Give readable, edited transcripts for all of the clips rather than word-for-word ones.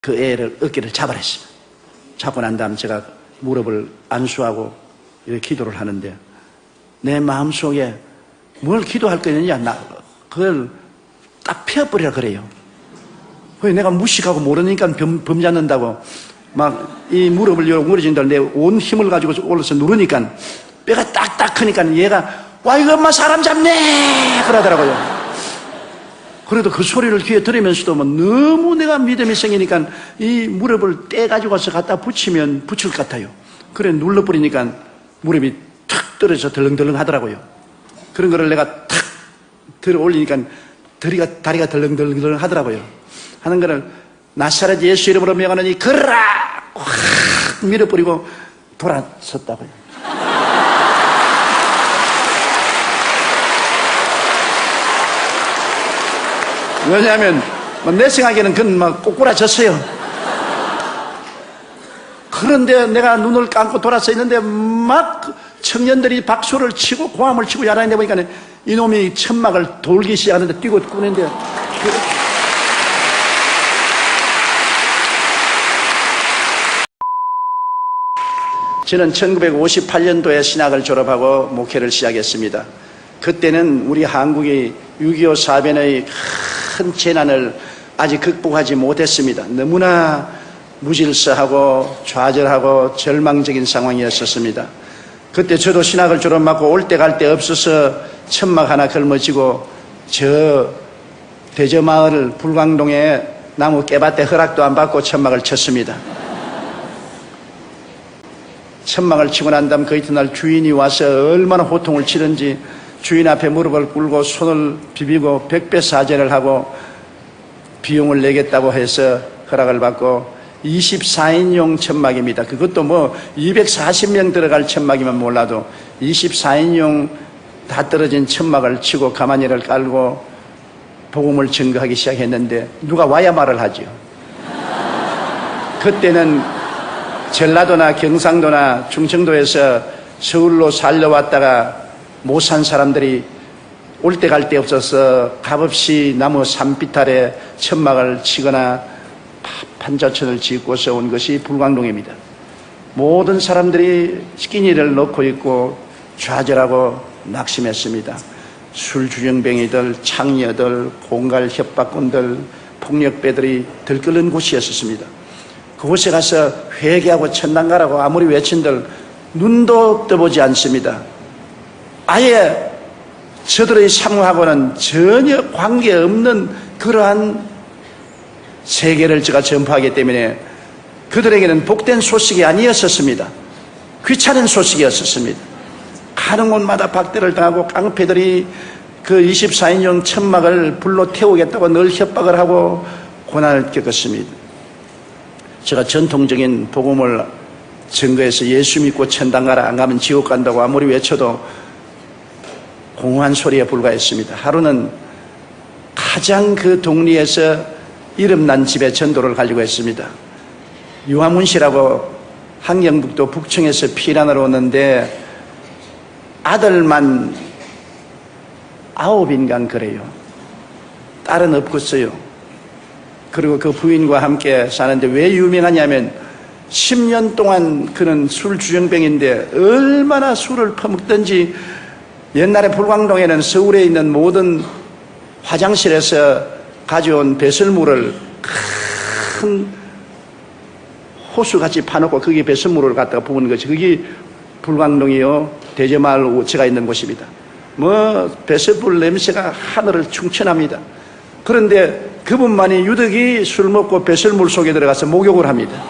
그 애를 어깨를 잡아냈습니다. 잡고 난 다음 제가 무릎을 안수하고 이렇게 기도를 하는데 내 마음속에 뭘 기도할 거냐, 그걸 딱 펴버리라 그래요. 그래서 내가 무식하고 모르니까 범잡는다고 막 이 무릎을 무너진다 내 온 힘을 가지고 올라서 누르니까 뼈가 딱딱 크니까 얘가 와 이거 엄마 사람 잡네 그러더라고요. 그래도 그 소리를 귀에 들으면서도 뭐 너무 내가 믿음이 생기니까 이 무릎을 떼가지고 와서 갖다 붙이면 붙일 것 같아요. 그래 눌러버리니까 무릎이 탁 떨어져 덜렁덜렁 하더라고요. 그런 거를 내가 탁 들어 올리니까 다리가 덜렁덜렁 하더라고요. 하는 거를 나사렛 예수 이름으로 명하노니 걸어라! 확 밀어버리고 돌아섰다고요. 왜냐하면 내 생각에는 그건 막 꼬꾸라졌어요. 그런데 내가 눈을 감고 돌아서 있는데 막 청년들이 박수를 치고 고함을 치고 야단인데 보니까 이놈이 천막을 돌기 시작하는데 뛰고 꾸는데 저는 1958년도에 신학을 졸업하고 목회를 시작했습니다. 그때는 우리 한국이 6.25 사변의 큰 재난을 아직 극복하지 못했습니다. 너무나 무질서하고 좌절하고 절망적인 상황이었었습니다. 그때 저도 신학을 졸업하고 올 때 갈 데 없어서 천막 하나 걸머지고 저 대저마을 불광동에 나무 깨밭에 허락도 안 받고 천막을 쳤습니다. 천막을 치고 난 다음 그 이튿날 주인이 와서 얼마나 호통을 치든지 주인 앞에 무릎을 꿇고 손을 비비고 백배사죄를 하고 비용을 내겠다고 해서 허락을 받고 24인용 천막입니다. 그것도 뭐 240명 들어갈 천막이면 몰라도 24인용 다 떨어진 천막을 치고 가마니를 깔고 복음을 증거하기 시작했는데 누가 와야 말을 하죠. 그때는 전라도나 경상도나 충청도에서 서울로 살려왔다가 못 산 사람들이 올 때 갈 데 없어서 값없이 나무 산비탈에 천막을 치거나 판자촌을 짓고서 온 것이 불광동입니다. 모든 사람들이 끼니를 놓고 있고 좌절하고 낙심했습니다. 술주정뱅이들, 창녀들, 공갈 협박꾼들, 폭력배들이 들끓는 곳이었습니다. 그곳에 가서 회개하고 천당 가라고 아무리 외친들 눈도 떠보지 않습니다. 아예 저들의 삶하고는 전혀 관계없는 그러한 세계를 제가 전파하기 때문에 그들에게는 복된 소식이 아니었었습니다. 귀찮은 소식이었었습니다. 가는 곳마다 박대를 당하고 깡패들이 그 24인용 천막을 불로 태우겠다고 늘 협박을 하고 고난을 겪었습니다. 제가 전통적인 복음을 증거해서 예수 믿고 천당 가라, 안 가면 지옥 간다고 아무리 외쳐도 공허한 소리에 불과했습니다. 하루는 가장 그 동리에서 이름난 집에 전도를 가려고 했습니다. 유화문 씨라고 함경북도 북청에서 피난을 오는데 아들만 9인간 그래요. 딸은 없겠어요. 그리고 그 부인과 함께 사는데 왜 유명하냐면 10년 동안 그는 술주정뱅인데 얼마나 술을 퍼먹든지 옛날에 불광동에는 서울에 있는 모든 화장실에서 가져온 배설물을 큰 호수같이 파놓고 거기에 배설물을 갖다가 부은 것이 그게 불광동이요 대저마을 우체가 있는 곳입니다. 뭐 배설물 냄새가 하늘을 충천합니다. 그런데 그분만이 유독이 술 먹고 배설물 속에 들어가서 목욕을 합니다.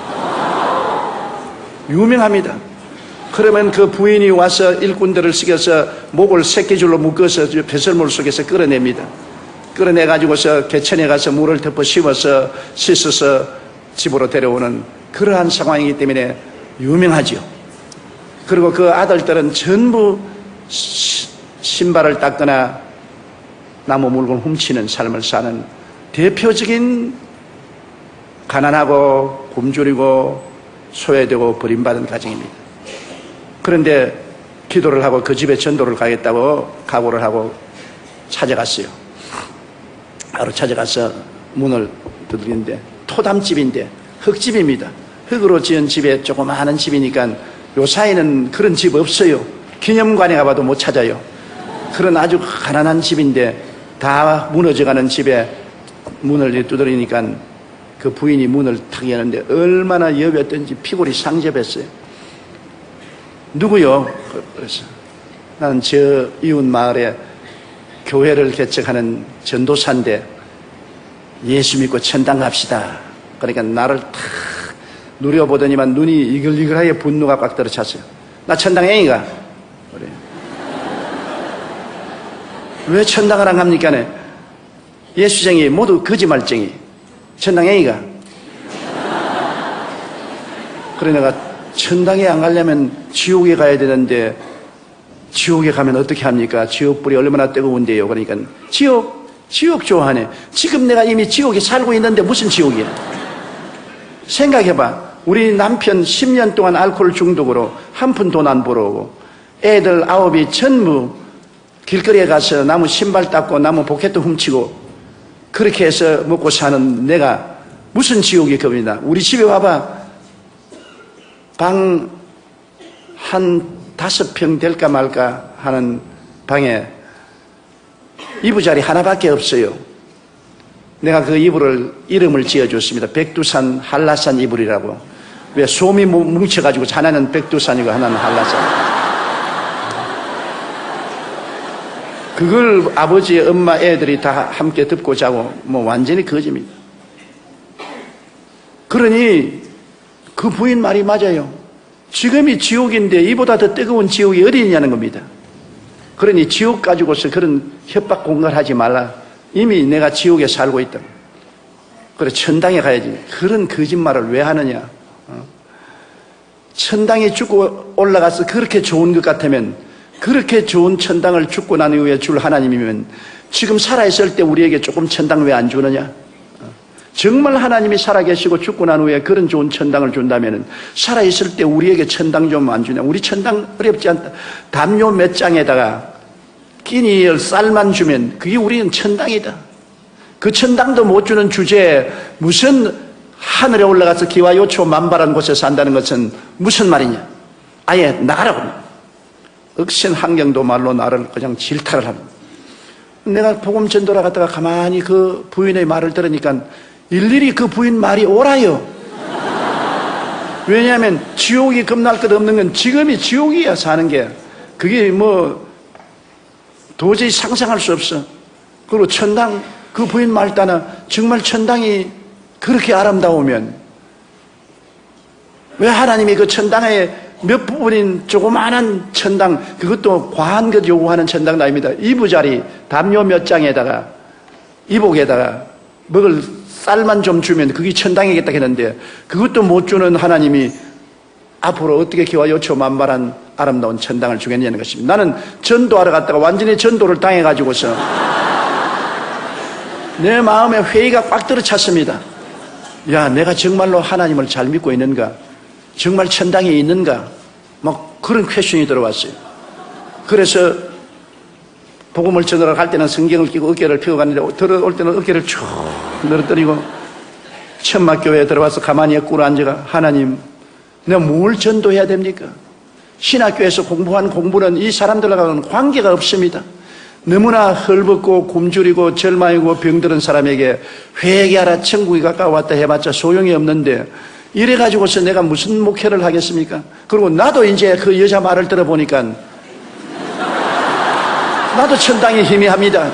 유명합니다. 그러면 그 부인이 와서 일꾼들을 시켜서 목을 새끼줄로 묶어서 배설물 속에서 끌어냅니다. 끌어내가지고서 개천에 가서 물을 덮어 씌워서 씻어서 집으로 데려오는 그러한 상황이기 때문에 유명하죠. 그리고 그 아들들은 전부 신발을 닦거나 나무 물건 훔치는 삶을 사는 대표적인 가난하고 굶주리고 소외되고 버림받은 가정입니다. 그런데 기도를 하고 그 집에 전도를 가겠다고 각오를 하고 찾아갔어요. 바로 찾아가서 문을 두드리는데 토담집인데 흙집입니다. 흙으로 지은 집에 조그마한 집이니까 요 사이는 그런 집 없어요. 기념관에 가봐도 못 찾아요. 그런 아주 가난한 집인데 다 무너져가는 집에 문을 두드리니까 그 부인이 문을 탁 여는데 얼마나 여겼던지 피골이 상접했어요. 누구요? 그래서 나는 저 이웃 마을에 교회를 개척하는 전도사인데 예수 믿고 천당 갑시다. 그러니까 나를 탁 누려보더니만 눈이 이글이글하게 분노가 꽉 들어찼어요. 나 천당 애인가? 그래. 왜 천당을 안 갑니까? 예수쟁이 모두 거짓말쟁이. 천당 애인가? 그래 내가 천당에 안 가려면 지옥에 가야 되는데 지옥에 가면 어떻게 합니까? 지옥불이 얼마나 뜨거운데요. 그러니까 지옥 좋아하네. 지금 내가 이미 지옥에 살고 있는데 무슨 지옥이야? 생각해봐. 우리 남편 10년 동안 알코올 중독으로 한 푼 돈 안 벌어오고 애들 9이 전부 길거리에 가서 나무 신발 닦고 나무 포켓도 훔치고 그렇게 해서 먹고 사는 내가 무슨 지옥이 겁니다. 우리 집에 와봐. 방 한 5평 될까 말까 하는 방에 이부자리 하나밖에 없어요. 내가 그 이름을 지어줬습니다. 백두산 한라산 이불이라고. 왜 솜이 뭉쳐가지고 하나는 백두산이고 하나는 한라산. 그걸 아버지, 엄마, 애들이 다 함께 덮고 자고 뭐 완전히 거짓입니다. 그러니 그 부인 말이 맞아요. 지금이 지옥인데 이보다 더 뜨거운 지옥이 어디 있냐는 겁니다. 그러니 지옥 가지고서 그런 협박 공갈하지 말라. 이미 내가 지옥에 살고 있다. 그래 천당에 가야지. 그런 거짓말을 왜 하느냐. 천당에 죽고 올라가서 그렇게 좋은 것 같으면, 그렇게 좋은 천당을 죽고 난 이후에 줄 하나님이면 지금 살아있을 때 우리에게 조금 천당 왜 안 주느냐. 정말 하나님이 살아계시고 죽고 난 후에 그런 좋은 천당을 준다면 살아있을 때 우리에게 천당 좀 안 주냐. 우리 천당 어렵지 않다. 담요 몇 장에다가 끼니열 쌀만 주면 그게 우리는 천당이다. 그 천당도 못 주는 주제에 무슨 하늘에 올라가서 기와 요초 만발한 곳에 산다는 것은 무슨 말이냐. 아예 나가라고. 억센 환경도 말로 나를 그냥 질타를 합니다. 내가 복음 전도라 갔다가 가만히 그 부인의 말을 들으니까 일일이 그 부인 말이 옳아요. 왜냐하면 지옥이 겁날 것 없는 건 지금이 지옥이야. 사는 게 그게 뭐 도저히 상상할 수 없어. 그리고 천당, 그 부인 말 따나 정말 천당이 그렇게 아름다우면 왜 하나님이 그 천당의 몇 부분인 조그마한 천당, 그것도 과한 것 요구하는 천당도 아닙니다. 이부자리 담요 몇 장에다가 이복에다가 먹을 쌀만 좀 주면 그게 천당이겠다 했는데 그것도 못 주는 하나님이 앞으로 어떻게 기와 요초 만발한 아름다운 천당을 주겠냐는 것입니다. 나는 전도하러 갔다가 완전히 전도를 당해가지고서 내 마음에 회의가 꽉 들어찼습니다. 야, 내가 정말로 하나님을 잘 믿고 있는가? 정말 천당에 있는가? 막 그런 퀘션이 들어왔어요. 그래서 복음을 전하러 갈 때는 성경을 끼고 어깨를 펴고 갔는데 들어올 때는 어깨를 쭉 늘어뜨리고 천막교회에 들어와서 가만히 꿇어 앉아가 하나님, 내가 뭘 전도해야 됩니까? 신학교에서 공부한 공부는 이 사람들과는 관계가 없습니다. 너무나 헐벗고 굶주리고 절망이고 병들은 사람에게 회개하라 천국이 가까워왔다 해봤자 소용이 없는데 이래가지고서 내가 무슨 목회를 하겠습니까? 그리고 나도 이제 그 여자 말을 들어보니까 나도 천당이 희미합니다.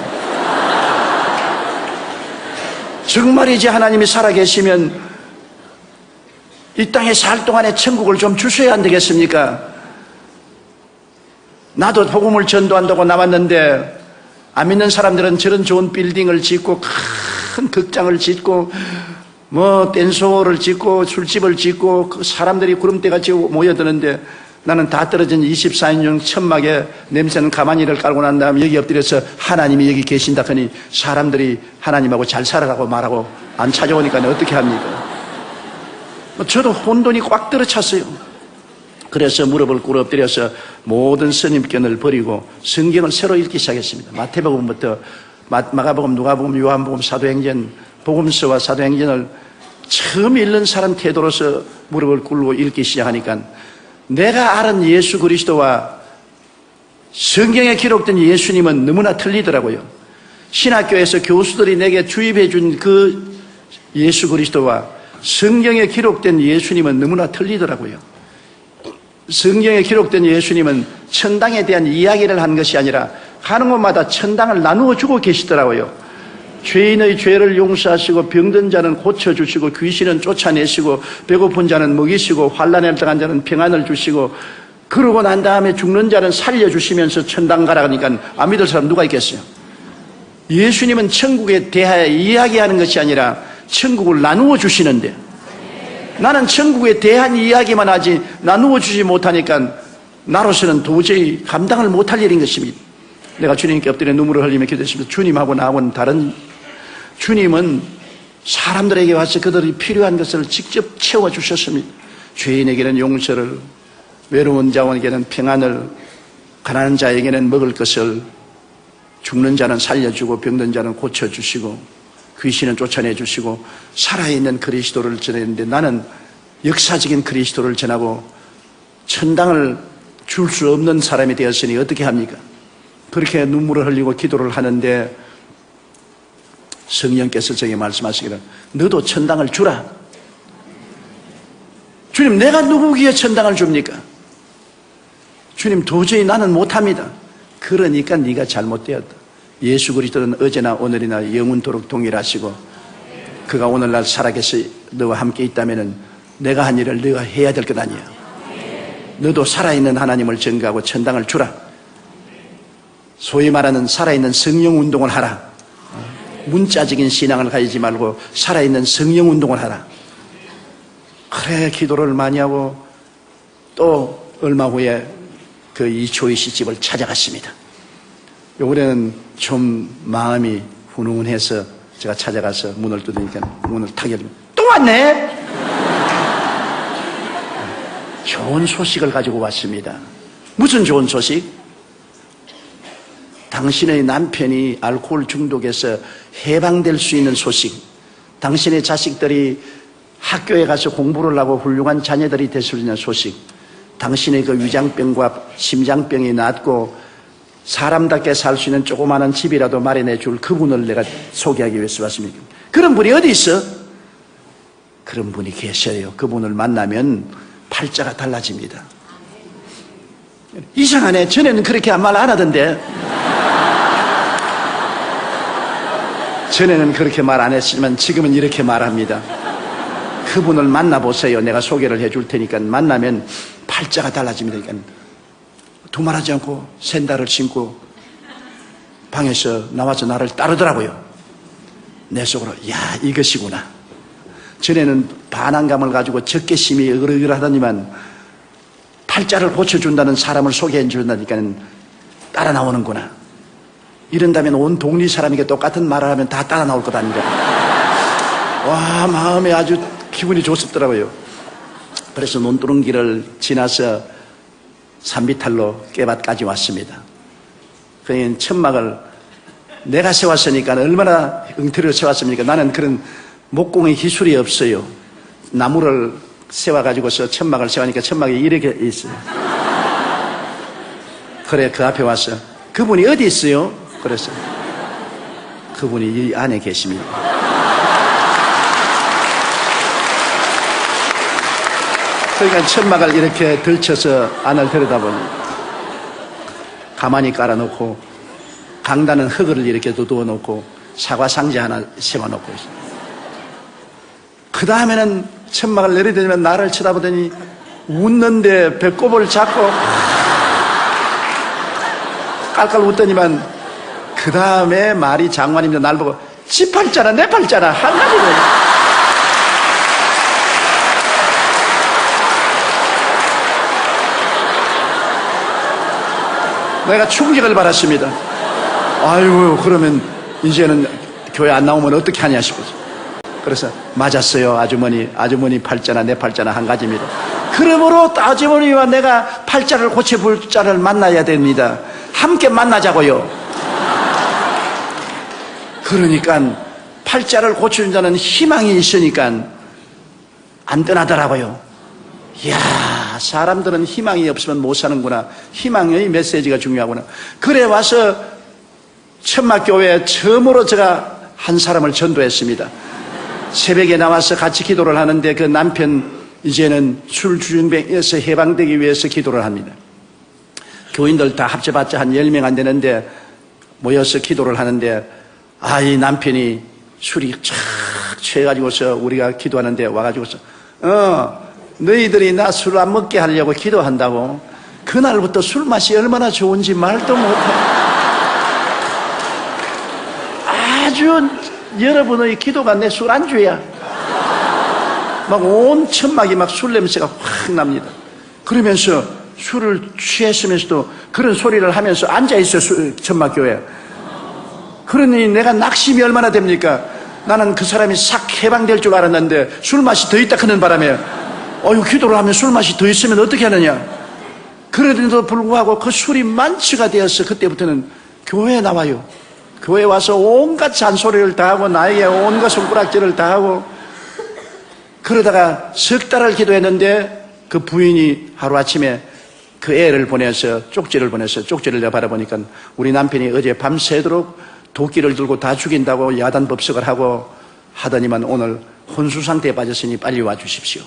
정말이지 하나님이 살아계시면 이 땅에 살 동안에 천국을 좀 주셔야 안 되겠습니까? 나도 복음을 전도한다고 나왔는데 안 믿는 사람들은 저런 좋은 빌딩을 짓고 큰 극장을 짓고 뭐 댄스홀을 짓고 술집을 짓고 그 사람들이 구름대같이 모여드는데 나는 다 떨어진 24인용 천막에 냄새는 가만히를 깔고 난 다음에 여기 엎드려서 하나님이 여기 계신다 하니 사람들이 하나님하고 잘 살아가고 말하고 안 찾아오니까 어떻게 합니까? 저도 혼돈이 꽉 들어찼어요. 그래서 무릎을 꿇어 엎드려서 모든 선입견을 버리고 성경을 새로 읽기 시작했습니다. 마태복음부터 마가복음, 누가복음, 요한복음, 사도행전, 복음서와 사도행전을 처음 읽는 사람 태도로서 무릎을 꿇고 읽기 시작하니까 내가 아는 예수 그리스도와 성경에 기록된 예수님은 너무나 틀리더라고요. 신학교에서 교수들이 내게 주입해 준 그 예수 그리스도와 성경에 기록된 예수님은 너무나 틀리더라고요. 성경에 기록된 예수님은 천당에 대한 이야기를 한 것이 아니라 가는 곳마다 천당을 나누어 주고 계시더라고요. 죄인의 죄를 용서하시고 병든 자는 고쳐주시고 귀신은 쫓아내시고 배고픈 자는 먹이시고 환난에 당한 자는 평안을 주시고 그러고 난 다음에 죽는 자는 살려주시면서 천당 가라 하니까 안 믿을 사람 누가 있겠어요? 예수님은 천국에 대하여 이야기하는 것이 아니라 천국을 나누어 주시는데 나는 천국에 대한 이야기만 하지 나누어 주지 못하니까 나로서는 도저히 감당을 못할 일인 것입니다. 내가 주님께 엎드려 눈물을 흘리며 기도했습니다. 주님하고 나하고는 다른, 주님은 사람들에게 와서 그들이 필요한 것을 직접 채워주셨습니다. 죄인에게는 용서를, 외로운 자원에게는 평안을, 가난한 자에게는 먹을 것을, 죽는 자는 살려주고 병든 자는 고쳐주시고 귀신은 쫓아내주시고 살아있는 그리스도를 전했는데 나는 역사적인 그리스도를 전하고 천당을 줄 수 없는 사람이 되었으니 어떻게 합니까? 그렇게 눈물을 흘리고 기도를 하는데 성령께서 저에게 말씀하시기를 너도 천당을 주라. 주님, 내가 누구기에 천당을 줍니까? 주님, 도저히 나는 못합니다. 그러니까 네가 잘못되었다. 예수 그리스도는 어제나 오늘이나 영원토록 동일하시고 그가 오늘날 살아계셔 너와 함께 있다면 내가 한 일을 네가 해야 될 것 아니야. 너도 살아있는 하나님을 전가하고 천당을 주라. 소위 말하는 살아있는 성령 운동을 하라. 문자적인 신앙을 가지지 말고 살아있는 성령 운동을 하라. 그래 기도를 많이 하고 또 얼마 후에 그 이초희 씨 집을 찾아갔습니다. 요번에는 좀 마음이 훈훈해서 제가 찾아가서 문을 두드리니까 문을 탁 열면 또 왔네? 좋은 소식을 가지고 왔습니다. 무슨 좋은 소식? 당신의 남편이 알코올 중독에서 해방될 수 있는 소식, 당신의 자식들이 학교에 가서 공부를 하고 훌륭한 자녀들이 될 수 있는 소식, 당신의 그 위장병과 심장병이 낫고 사람답게 살 수 있는 조그마한 집이라도 마련해 줄 그분을 내가 소개하기 위해서 왔습니다. 그런 분이 어디 있어? 그런 분이 계셔요. 그분을 만나면 팔자가 달라집니다. 이상하네. 전에는 그렇게 말 안 하던데. 전에는 그렇게 말 안 했지만 지금은 이렇게 말합니다. 그분을 만나보세요. 내가 소개를 해줄 테니까 만나면 팔자가 달라집니다. 그러니까 두말하지 않고 샌들을 신고 방에서 나와서 나를 따르더라고요. 내 속으로 야 이것이구나. 전에는 반항감을 가지고 적개심이 으르으르하더니만 팔자를 고쳐준다는 사람을 소개해 준다니까 따라 나오는구나. 이런다면 온 동리 사람에게 똑같은 말을 하면 다 따라 나올 것 아닌가. 와, 마음에 아주 기분이 좋습더라고요. 그래서 논두렁길을 지나서 산비탈로 깨밭까지 왔습니다. 그러니 천막을 내가 세웠으니까 얼마나 엉터리로 세웠습니까? 나는 그런 목공의 기술이 없어요. 나무를 세워가지고서 천막을 세우니까 천막이 이렇게 있어요. 그래, 그 앞에 와서 그분이 어디 있어요? 그래서 그분이 이 안에 계십니다. 그러니까 천막을 이렇게 들쳐서 안을 들여다보니 가만히 깔아놓고 강단은 흙을 이렇게 두어 놓고 사과 상자 하나 세워놓고 있어요. 그 다음에는 천막을 내려다니면 나를 쳐다보더니 웃는데 배꼽을 잡고 깔깔 웃더니만 그 다음에 말이 장관입니다. 날 보고 지 팔자나 내 팔자나 한 가지로. 내가 충격을 받았습니다. 아이고, 그러면 이제는 교회 안 나오면 어떻게 하냐 싶어서. 그래서 맞았어요. 아주머니 팔자나 내 팔자나 한 가지입니다. 그러므로 아주머니와 내가 팔자를 고쳐볼 자를 만나야 됩니다. 함께 만나자고요. 그러니까 팔자를 고쳐준 자는 희망이 있으니까 안 떠나더라고요. 이야, 사람들은 희망이 없으면 못 사는구나. 희망의 메시지가 중요하구나. 그래 와서 천막교회에 처음으로 제가 한 사람을 전도했습니다. 새벽에 나와서 같이 기도를 하는데 그 남편 이제는 술주정뱅에서 해방되기 위해서 기도를 합니다. 교인들 다 합쳐봤자 한 10명 안 되는데 모여서 기도를 하는데 이 남편이 술이 쫙 취해가지고서 우리가 기도하는데 와가지고서 너희들이 나 술 안 먹게 하려고 기도한다고. 그날부터 술 맛이 얼마나 좋은지 말도 못해. 아주 여러분의 기도가 내 술안주야. 막 온 천막이 막 술 냄새가 확 납니다. 그러면서 술을 취했으면서도 그런 소리를 하면서 앉아있어요, 천막교회에. 그러니 내가 낙심이 얼마나 됩니까? 나는 그 사람이 싹 해방될 줄 알았는데 술맛이 더 있다 크는 바람에 기도를 하면 술맛이 더 있으면 어떻게 하느냐. 그런데도 불구하고 그 술이 만취가 되어서 그때부터는 교회에 나와요. 교회에 와서 온갖 잔소리를 다 하고 나에게 온갖 손가락질을 다 하고 그러다가 석 달을 기도했는데 그 부인이 하루아침에 그 애를 보내서 쪽지를 내가 받아보니까 우리 남편이 어제 밤새도록 도끼를 들고 다 죽인다고 야단법석을 하고 하더니만 오늘 혼수 상태에 빠졌으니 빨리 와주십시오.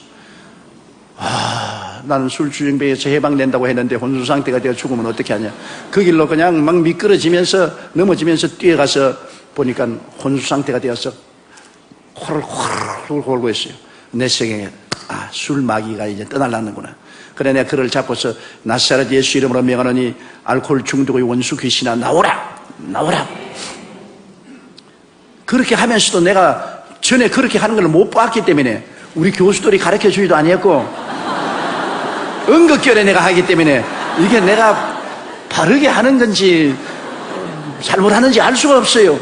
나는 술주정뱅에서 해방된다고 했는데 혼수 상태가 되어 죽으면 어떻게 하냐. 그 길로 그냥 막 미끄러지면서 넘어지면서 뛰어가서 보니까 혼수 상태가 되어서 코를 홀 골고 있어요. 내 생각에 술 마귀가 이제 떠날라는구나. 그래 내가 그를 잡고서 나사렛 예수 이름으로 명하노니 알코올 중독의 원수 귀신아 나오라. 그렇게 하면서도 내가 전에 그렇게 하는 걸 못 봤기 때문에 우리 교수들이 가르쳐 주기도 아니었고 은극결에 내가 하기 때문에 이게 내가 바르게 하는 건지 잘못하는지 알 수가 없어요.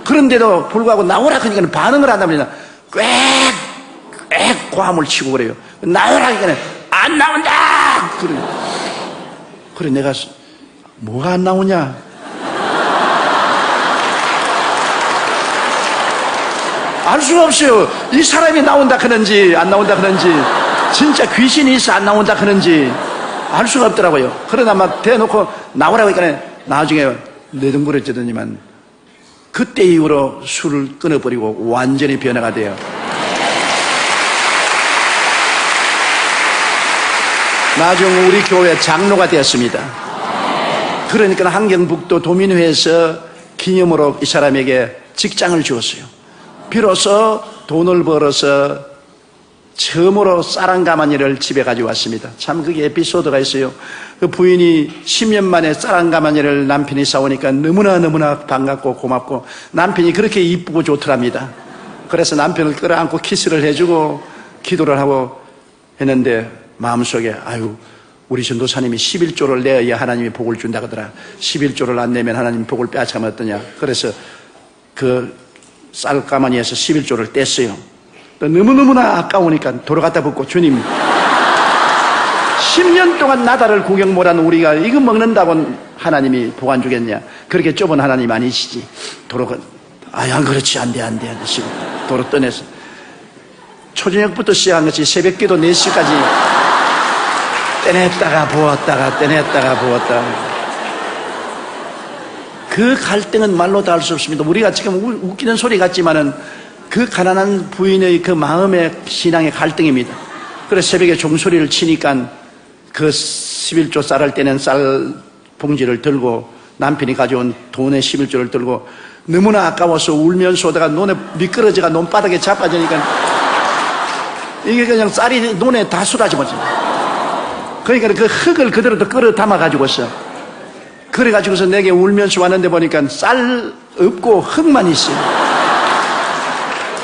그런데도 불구하고 나오라 그러니까 반응을 한단 말이야. 꽥 고함을 치고 그래요. 나오라 그러니까 안 나온다. 그래 내가 뭐가 안 나오냐. 알 수가 없어요. 이 사람이 나온다 그런지 안 나온다 그런지 진짜 귀신이 있어 안 나온다 그런지 알 수가 없더라고요. 그러다 막 대놓고 나오라고 하니까 나중에 내등부러지더니만 그때 이후로 술을 끊어버리고 완전히 변화가 돼요. 나중 우리 교회 장로가 되었습니다. 그러니까 한경북도 도민회에서 기념으로 이 사람에게 직장을 주었어요. 비로소 돈을 벌어서 처음으로 쌀한가마니를 집에 가져왔습니다. 참 그게 에피소드가 있어요. 그 부인이 10년 만에 쌀한가마니를 남편이 사오니까 너무나 반갑고 고맙고 남편이 그렇게 이쁘고 좋더랍니다. 그래서 남편을 끌어안고 키스를 해주고 기도를 하고 했는데 마음속에 우리 전도사님이 11조를 내어야 하나님이 복을 준다 그러더라. 11조를 안 내면 하나님 복을 빼앗으면 어떠냐. 그래서 그 쌀가마니에서 11조를 뗐어요. 또 너무너무나 아까우니까 돌아갔다 붙고 주님 10년 동안 나다를 구경 못한 우리가 이거 먹는다고 하나님이 복 안 주겠냐. 그렇게 좁은 하나님 아니시지. 안 그렇지 안 돼 지금 도로 떠내서 초저녁부터 시작한 것이 새벽기도 4시까지 떼냈다가 부었다가 그 갈등은 말로 다 할 수 없습니다. 우리가 지금 웃기는 소리 같지만은 그 가난한 부인의 그 마음의 신앙의 갈등입니다. 그래서 새벽에 종소리를 치니까 그 11조 쌀을 떼는 쌀 봉지를 들고 남편이 가져온 돈의 11조를 들고 너무나 아까워서 울면서 오다가 눈에 미끄러져가 논바닥에 자빠지니까 이게 그냥 쌀이 눈에 다 쏟아져 버려. 그러니까 그 흙을 그대로 또 끌어 담아가지고서 그래가지고서 내게 울면서 왔는데 보니까 쌀 없고 흙만 있어요.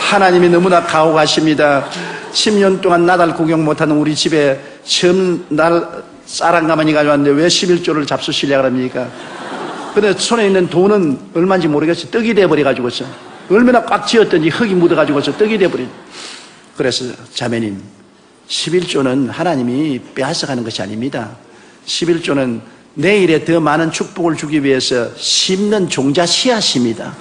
하나님이 너무나 가혹하십니다. 10년 동안 나달 구경 못하는 우리 집에 처음 날 쌀 한 가마니 가져왔는데 왜 11조를 잡수시려고 합니까? 근데 손에 있는 돈은 얼마인지 모르겠어요. 떡이 돼버려가지고서 얼마나 꽉 쥐었던지 흙이 묻어가지고서 떡이 돼버린. 그래서 자매님 11조는 하나님이 빼앗아가는 것이 아닙니다. 11조는 내일에 더 많은 축복을 주기 위해서 심는 종자 씨앗입니다.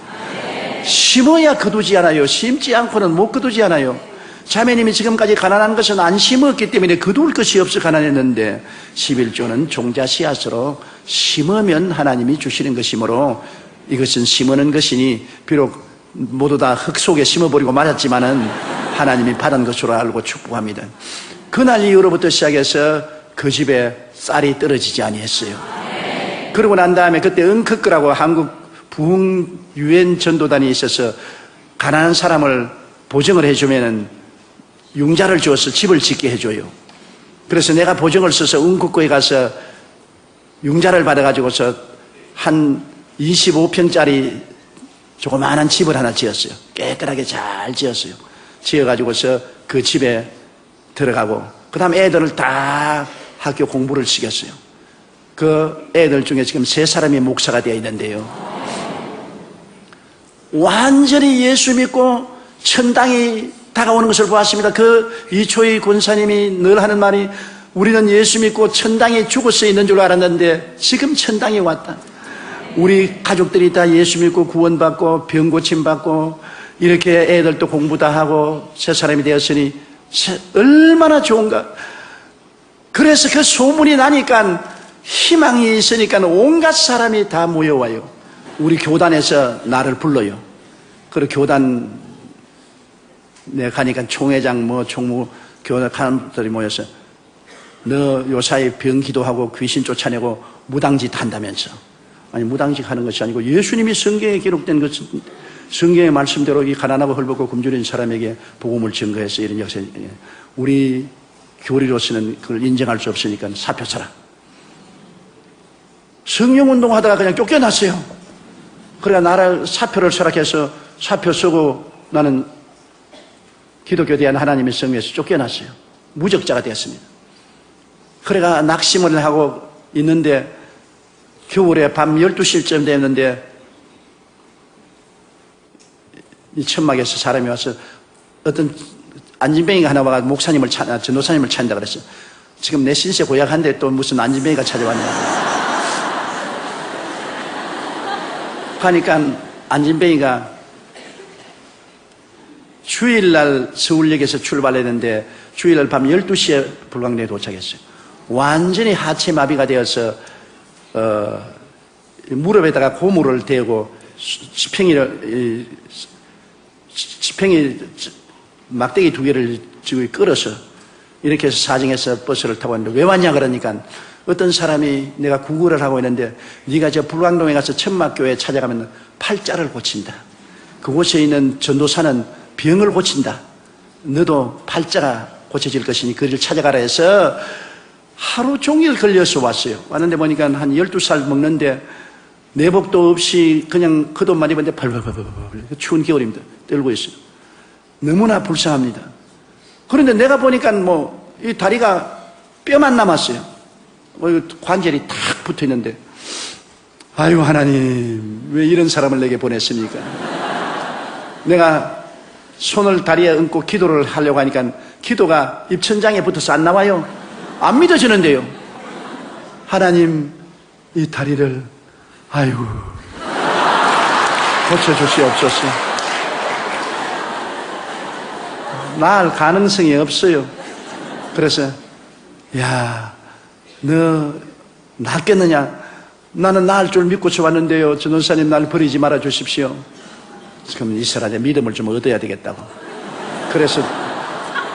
심어야 거두지 않아요. 심지 않고는 못 거두지 않아요. 자매님이 지금까지 가난한 것은 안 심었기 때문에 거둘 것이 없어 가난했는데 11조는 종자 씨앗으로 심으면 하나님이 주시는 것이므로 이것은 심어는 것이니 비록 모두 다 흙 속에 심어버리고 맞았지만은 하나님이 받은 것으로 알고 축복합니다. 그날 이후로부터 시작해서 그 집에 쌀이 떨어지지 아니했어요. 그러고 난 다음에 그때 은크크라고 한국 부흥 유엔 전도단이 있어서 가난한 사람을 보증을 해주면은 융자를 주어서 집을 짓게 해줘요. 그래서 내가 보증을 써서 은크크에 가서 융자를 받아가지고서 한 25평짜리 조그마한 집을 하나 지었어요. 깨끗하게 잘 지었어요. 지어가지고서 그 집에 들어가고 그 다음 애들을 다 학교 공부를 시켰어요. 그 애들 중에 지금 3사람이 목사가 되어 있는데요. 완전히 예수 믿고 천당이 다가오는 것을 보았습니다. 그 이초희 권사님이 늘 하는 말이 우리는 예수 믿고 천당에 죽어서 있는 줄 알았는데 지금 천당이 왔다. 우리 가족들이 다 예수 믿고 구원받고 병 고침받고 이렇게 애들도 공부 다 하고 3사람이 되었으니 얼마나 좋은가. 그래서 그 소문이 나니까 희망이 있으니까 온갖 사람이 다 모여와요. 우리 교단에서 나를 불러요. 그리고 교단 내가 가니까 총회장 총무 교단 사람들이 모여서 너 요사이 병 기도하고 귀신 쫓아내고 무당짓 한다면서. 아니 무당짓 하는 것이 아니고 예수님이 성경에 기록된 것은 성경의 말씀대로 이 가난하고 헐벗고 굶주린 사람에게 복음을 증거해서 이런 역사. 우리 교리로서는 그걸 인정할 수 없으니까 사표 써라. 성령운동 하다가 그냥 쫓겨났어요. 그래야 나를 사표를 서락해서 사표 쓰고 나는 기독교에 대한 하나님의 성에서 쫓겨났어요. 무적자가 되었습니다. 그래가 낙심을 하고 있는데 겨울에 밤 12시쯤 됐는데 이 천막에서 사람이 와서 어떤 안진뱅이가 하나 와가 목사님을 전도사님을 찾는다 그랬어요. 지금 내 신세 고약한데 또 무슨 안진뱅이가 찾아왔냐. 하니까 안진뱅이가 주일날 서울역에서 출발했는데 주일날 밤 12시에 불광동에 도착했어요. 완전히 하체마비가 되어서 무릎에다가 고무를 대고 지팽이 막대기 2개를 지고 끌어서 이렇게 해서 사정해서 버스를 타고 왔는데 왜 왔냐 그러니까 어떤 사람이 내가 구걸을 하고 있는데 네가 저 불광동에 가서 천막교회 찾아가면 팔자를 고친다. 그곳에 있는 전도사는 병을 고친다. 너도 팔자가 고쳐질 것이니 그를 찾아가라 해서 하루 종일 걸려서 왔어요. 왔는데 보니까 한 12살 먹는데 내복도 없이 그냥 겉옷만 입었는데 벌벌벌벌 추운 겨울입니다. 떨고 있어요. 너무나 불쌍합니다. 그런데 내가 보니까 이 다리가 뼈만 남았어요. 관절이 탁 붙어 있는데 아유 하나님 왜 이런 사람을 내게 보냈습니까? 내가 손을 다리에 얹고 기도를 하려고 하니까 기도가 입천장에 붙어서 안 나와요. 안 믿어지는데요. 하나님 이 다리를 아이고 고쳐주시옵소서. 나을 가능성이 없어요. 그래서 야 너 낫겠느냐? 나는 나을 줄 믿고서 왔는데요. 전도사님 날 버리지 말아 주십시오. 지금 이 사람의 믿음을 좀 얻어야 되겠다고. 그래서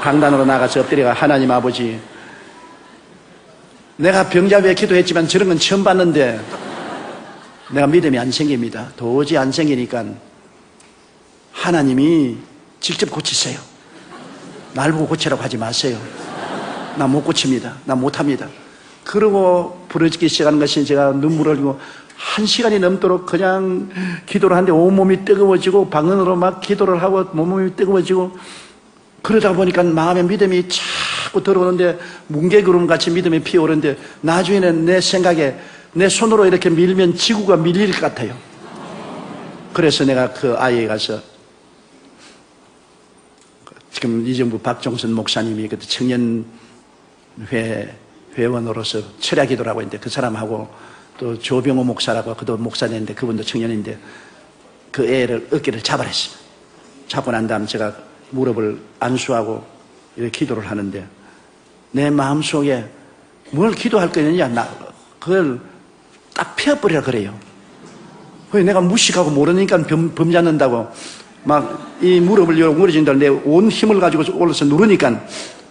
강단으로 나가서 엎드려가 하나님 아버지 내가 병자 위에 기도했지만 저런 건 처음 봤는데 내가 믿음이 안 생깁니다. 도저히 안 생기니까 하나님이 직접 고치세요. 날 보고 고치라고 하지 마세요. 나 못 고칩니다. 나 못합니다. 그러고 부러지기 시작하는 것이 제가 눈물을 흘리고 1시간이 넘도록 그냥 기도를 하는데 온몸이 뜨거워지고 방언으로 막 기도를 하고 온몸이 뜨거워지고 그러다 보니까 마음의 믿음이 자꾸 들어오는데 뭉게구름같이 믿음이 피어오르는데 나중에는 내 생각에 내 손으로 이렇게 밀면 지구가 밀릴 것 같아요. 그래서 내가 그 아이에 가서 지금 이정부 박종선 목사님이 그때 청년회 회원으로서 철야 기도를 하고 있는데 그 사람하고 또 조병호 목사라고 그도 목사인데 그분도 청년인데 그 애를 어깨를 잡아냈어요. 잡고 난 다음 제가 무릎을 안수하고 이렇게 기도를 하는데 내 마음속에 뭘 기도할 거냐, 그걸 딱 펴버리라 그래요. 내가 무식하고 모르니까 범잡는다고 막 이 무릎을 무너진다. 내 온 힘을 가지고 올라서 누르니까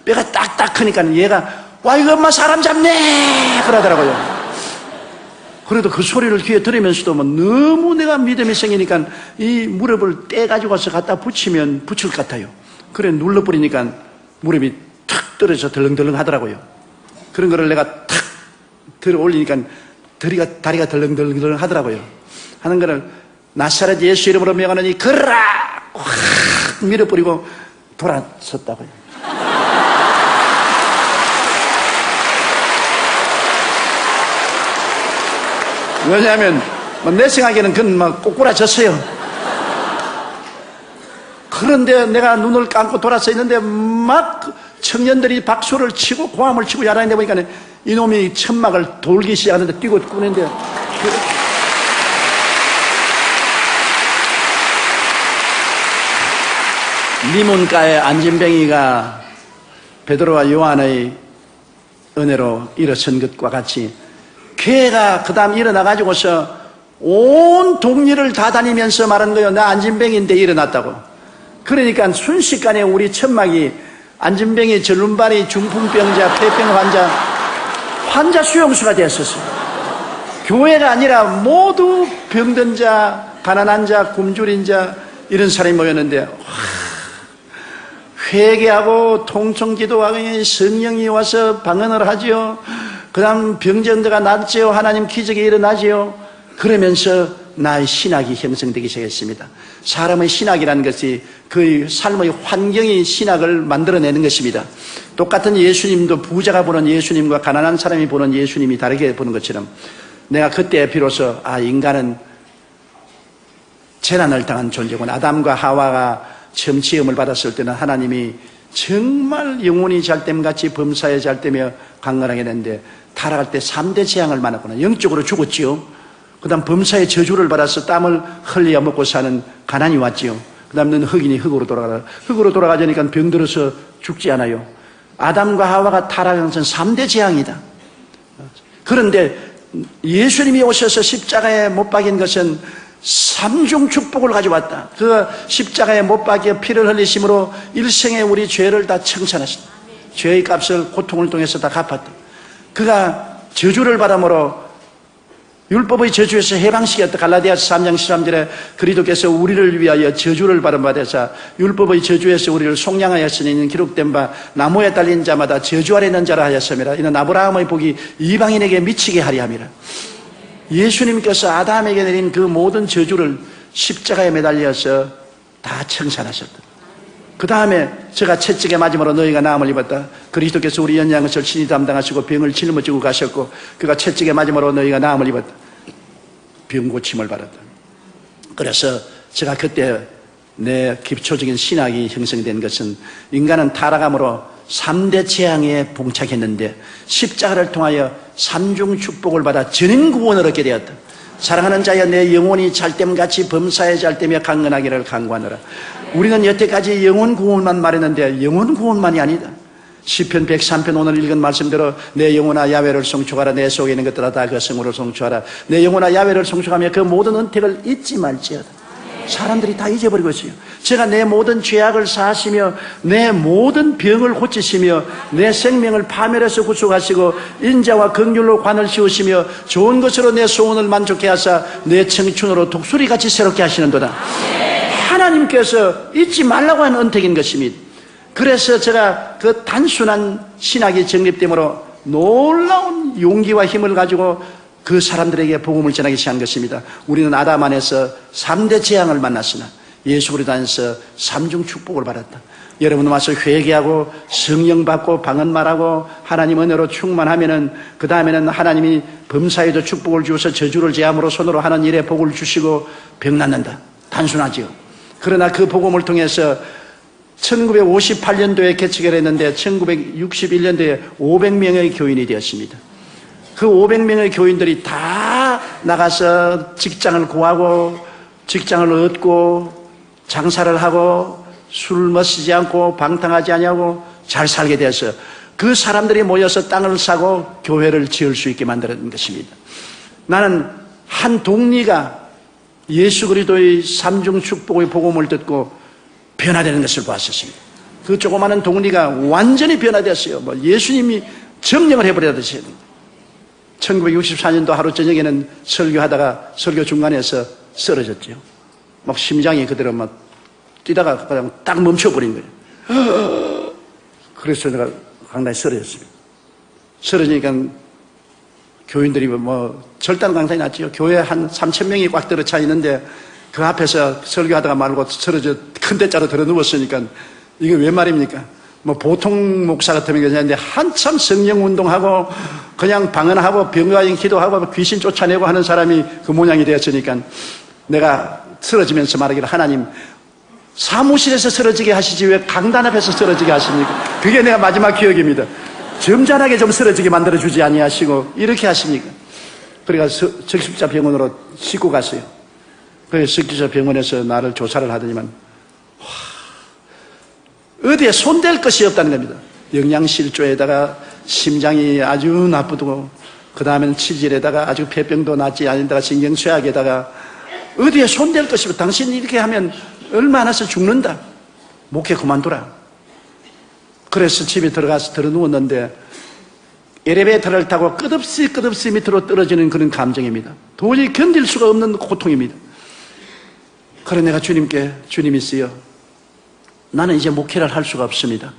뼈가 딱딱 크니까 얘가 와, 이거 엄마 사람 잡네! 그러더라고요. 그래도 그 소리를 귀에 들으면서도 뭐 너무 내가 믿음이 생기니까 이 무릎을 떼가지고 와서 갖다 붙이면 붙일 것 같아요. 그래 눌러버리니까 무릎이 탁 떨어져 덜렁덜렁 하더라고요. 그런 거를 내가 탁 들어 올리니까 다리가 덜렁덜렁 하더라고요. 하는 거를 나사렛 예수 이름으로 명하노니 걸어라! 확 밀어버리고 돌아섰다고요. 왜냐하면 내 생각에는 그건 막 꼬꾸라졌어요. 그런데 내가 눈을 감고 돌아서 있는데 막 청년들이 박수를 치고 고함을 치고 야단인데 보니까 이놈이 천막을 돌기 시작하는데 뛰고 꾸는데 미문가의 안진뱅이가 베드로와 요한의 은혜로 일어선 것과 같이 걔가 그 다음 일어나가지고서 온 동리를 다 다니면서 말한 거예요. 나 안진뱅이인데 일어났다고. 그러니까 순식간에 우리 천막이 안진뱅이, 전륜발이, 중풍병자, 폐병 환자 수용소가 되었었어요. 교회가 아니라 모두 병든 자, 가난한 자, 굶주린 자 이런 사람이 모였는데 회개하고 통성기도하고 성령이 와서 방언을 하지요. 그 다음 병정자가 낫지요. 하나님 기적이 일어나지요. 그러면서 나의 신학이 형성되기 시작했습니다. 사람의 신학이라는 것이 그 삶의 환경이 신학을 만들어내는 것입니다. 똑같은 예수님도 부자가 보는 예수님과 가난한 사람이 보는 예수님이 다르게 보는 것처럼 내가 그때 비로소 인간은 재난을 당한 존재군. 아담과 하와가 처음 지음을 받았을 때는 하나님이 정말 영혼이 잘됨같이 범사에 잘되며 강건하게 됐는데 타락할 때 3대 재앙을 만났구나. 영적으로 죽었지요. 그 다음 범사의 저주를 받아서 땀을 흘려 먹고 사는 가난이 왔지요. 그 다음 너는 흑인이 흑으로 돌아가라. 흑으로 돌아가자니까 병들어서 죽지 않아요. 아담과 하와가 타락한 것은 3대 재앙이다. 그런데 예수님이 오셔서 십자가에 못 박인 것은 3중 축복을 가져왔다. 그 십자가에 못 박여 피를 흘리심으로 일생에 우리 죄를 다 청산하셨다. 죄의 값을 고통을 통해서 다 갚았다. 그가 저주를 받음으로 율법의 저주에서 해방시켰다. 갈라디아서 3장 13절에 그리스도께서 우리를 위하여 저주를 받으사 율법의 저주에서 우리를 속량하였으니 이는 기록된 바 나무에 달린 자마다 저주 아래 있는 자라 하였음이라. 이는 아브라함의 복이 이방인에게 미치게 하리 함이라. 예수님께서 아담에게 내린 그 모든 저주를 십자가에 매달려서 다 청산하셨다. 그 다음에 제가 채찍에 맞음으로 너희가 나음을 입었다. 그리스도께서 우리 연약한 것을 친히 담당하시고 병을 짊어지고 가셨고 그가 채찍에 맞음으로 너희가 나음을 입었다. 병 고침을 받았다. 그래서 제가 그때 내 기초적인 신학이 형성된 것은 인간은 타락함으로 3대 재앙에 봉착했는데 십자가를 통하여 3중 축복을 받아 전인 구원을 얻게 되었다. 사랑하는 자여 내 영혼이 잘됨같이 범사에 잘되며 강건하기를 간구하노라. 우리는 여태까지 영혼 구원만 말했는데 영혼 구원만이 아니다. 시편 103편 오늘 읽은 말씀대로 내 영혼아 야훼를 송축하라. 내 속에 있는 것들아 다 그 성으로 송축하라. 내 영혼아 야훼를 송축하며 그 모든 은택을 잊지 말지어다. 사람들이 다 잊어버리고 있어요. 제가 내 모든 죄악을 사하시며 내 모든 병을 고치시며 내 생명을 파멸해서 구속하시고 인자와 긍휼로 관을 씌우시며 좋은 것으로 내 소원을 만족해 하사 내 청춘으로 독수리같이 새롭게 하시는도다. 하나님께서 잊지 말라고 하는 은택인 것입니다. 그래서 제가 그 단순한 신학이 정립되므로 놀라운 용기와 힘을 가지고 그 사람들에게 복음을 전하기 시작한 것입니다. 우리는 아담 안에서 3대 재앙을 만났으나 예수 그리스도 안에서 3중 축복을 받았다. 여러분 와서 회개하고 성령 받고 방언 말하고 하나님 은혜로 충만하면은 그 다음에는 하나님이 범사에도 축복을 주어서 저주를 제함으로 손으로 하는 일에 복을 주시고 병 낫는다. 단순하지요. 그러나 그 복음을 통해서 1958년도에 개척을 했는데 1961년도에 500명의 교인이 되었습니다. 그 500명의 교인들이 다 나가서 직장을 구하고 직장을 얻고 장사를 하고 술 마시지 않고 방탕하지 아니하고 잘 살게 되었어요. 그 사람들이 모여서 땅을 사고 교회를 지을 수 있게 만드는 것입니다. 나는 한 동리가 예수 그리스도의 삼중 축복의 복음을 듣고 변화되는 것을 보았었습니다. 그 조그마한 동리가 완전히 변화되었어요. 예수님이 점령을 해버렸듯이. 1964년도 하루 저녁에는 설교하다가 설교 중간에서 쓰러졌죠. 막 심장이 그대로 막 뛰다가 그냥 딱 멈춰버린 거예요. 그래서 내가 강단에 쓰러졌습니다. 쓰러지니까 교인들이 절단 강단이 났죠. 교회 한 3,000명이 꽉 들어차 있는데 그 앞에서 설교하다가 말고 쓰러져 큰 대자로 들어 누웠으니까 이게 왜 말입니까? 보통 목사 같으면 괜찮은데 한참 성령 운동하고 그냥 방언하고 병가인 기도하고 귀신 쫓아내고 하는 사람이 그 모양이 되었으니까 내가 쓰러지면서 말하기를 하나님 사무실에서 쓰러지게 하시지 왜 강단 앞에서 쓰러지게 하십니까? 그게 내가 마지막 기억입니다. 점잖하게 좀 쓰러지게 만들어주지 아니하시고 이렇게 하십니까? 그래서 적십자 병원으로 싣고 갔어요. 그래서 적십자 병원에서 나를 조사를 하더니만 어디에 손댈 것이 없다는 겁니다. 영양실조에다가 심장이 아주 나쁘고 그 다음에는 치질에다가 아주 폐병도 낫지 않는다가 신경쇠약에다가 어디에 손댈 것이 없다. 당신 이렇게 하면 얼마 안 와서 죽는다. 목회 그만두라. 그래서 집에 들어가서 들어 누웠는데 엘리베이터를 타고 끝없이 밑으로 떨어지는 그런 감정입니다. 도저히 견딜 수가 없는 고통입니다. 그래 내가 주님께 주님이시여 나는 이제 목회를 할 수가 없습니다.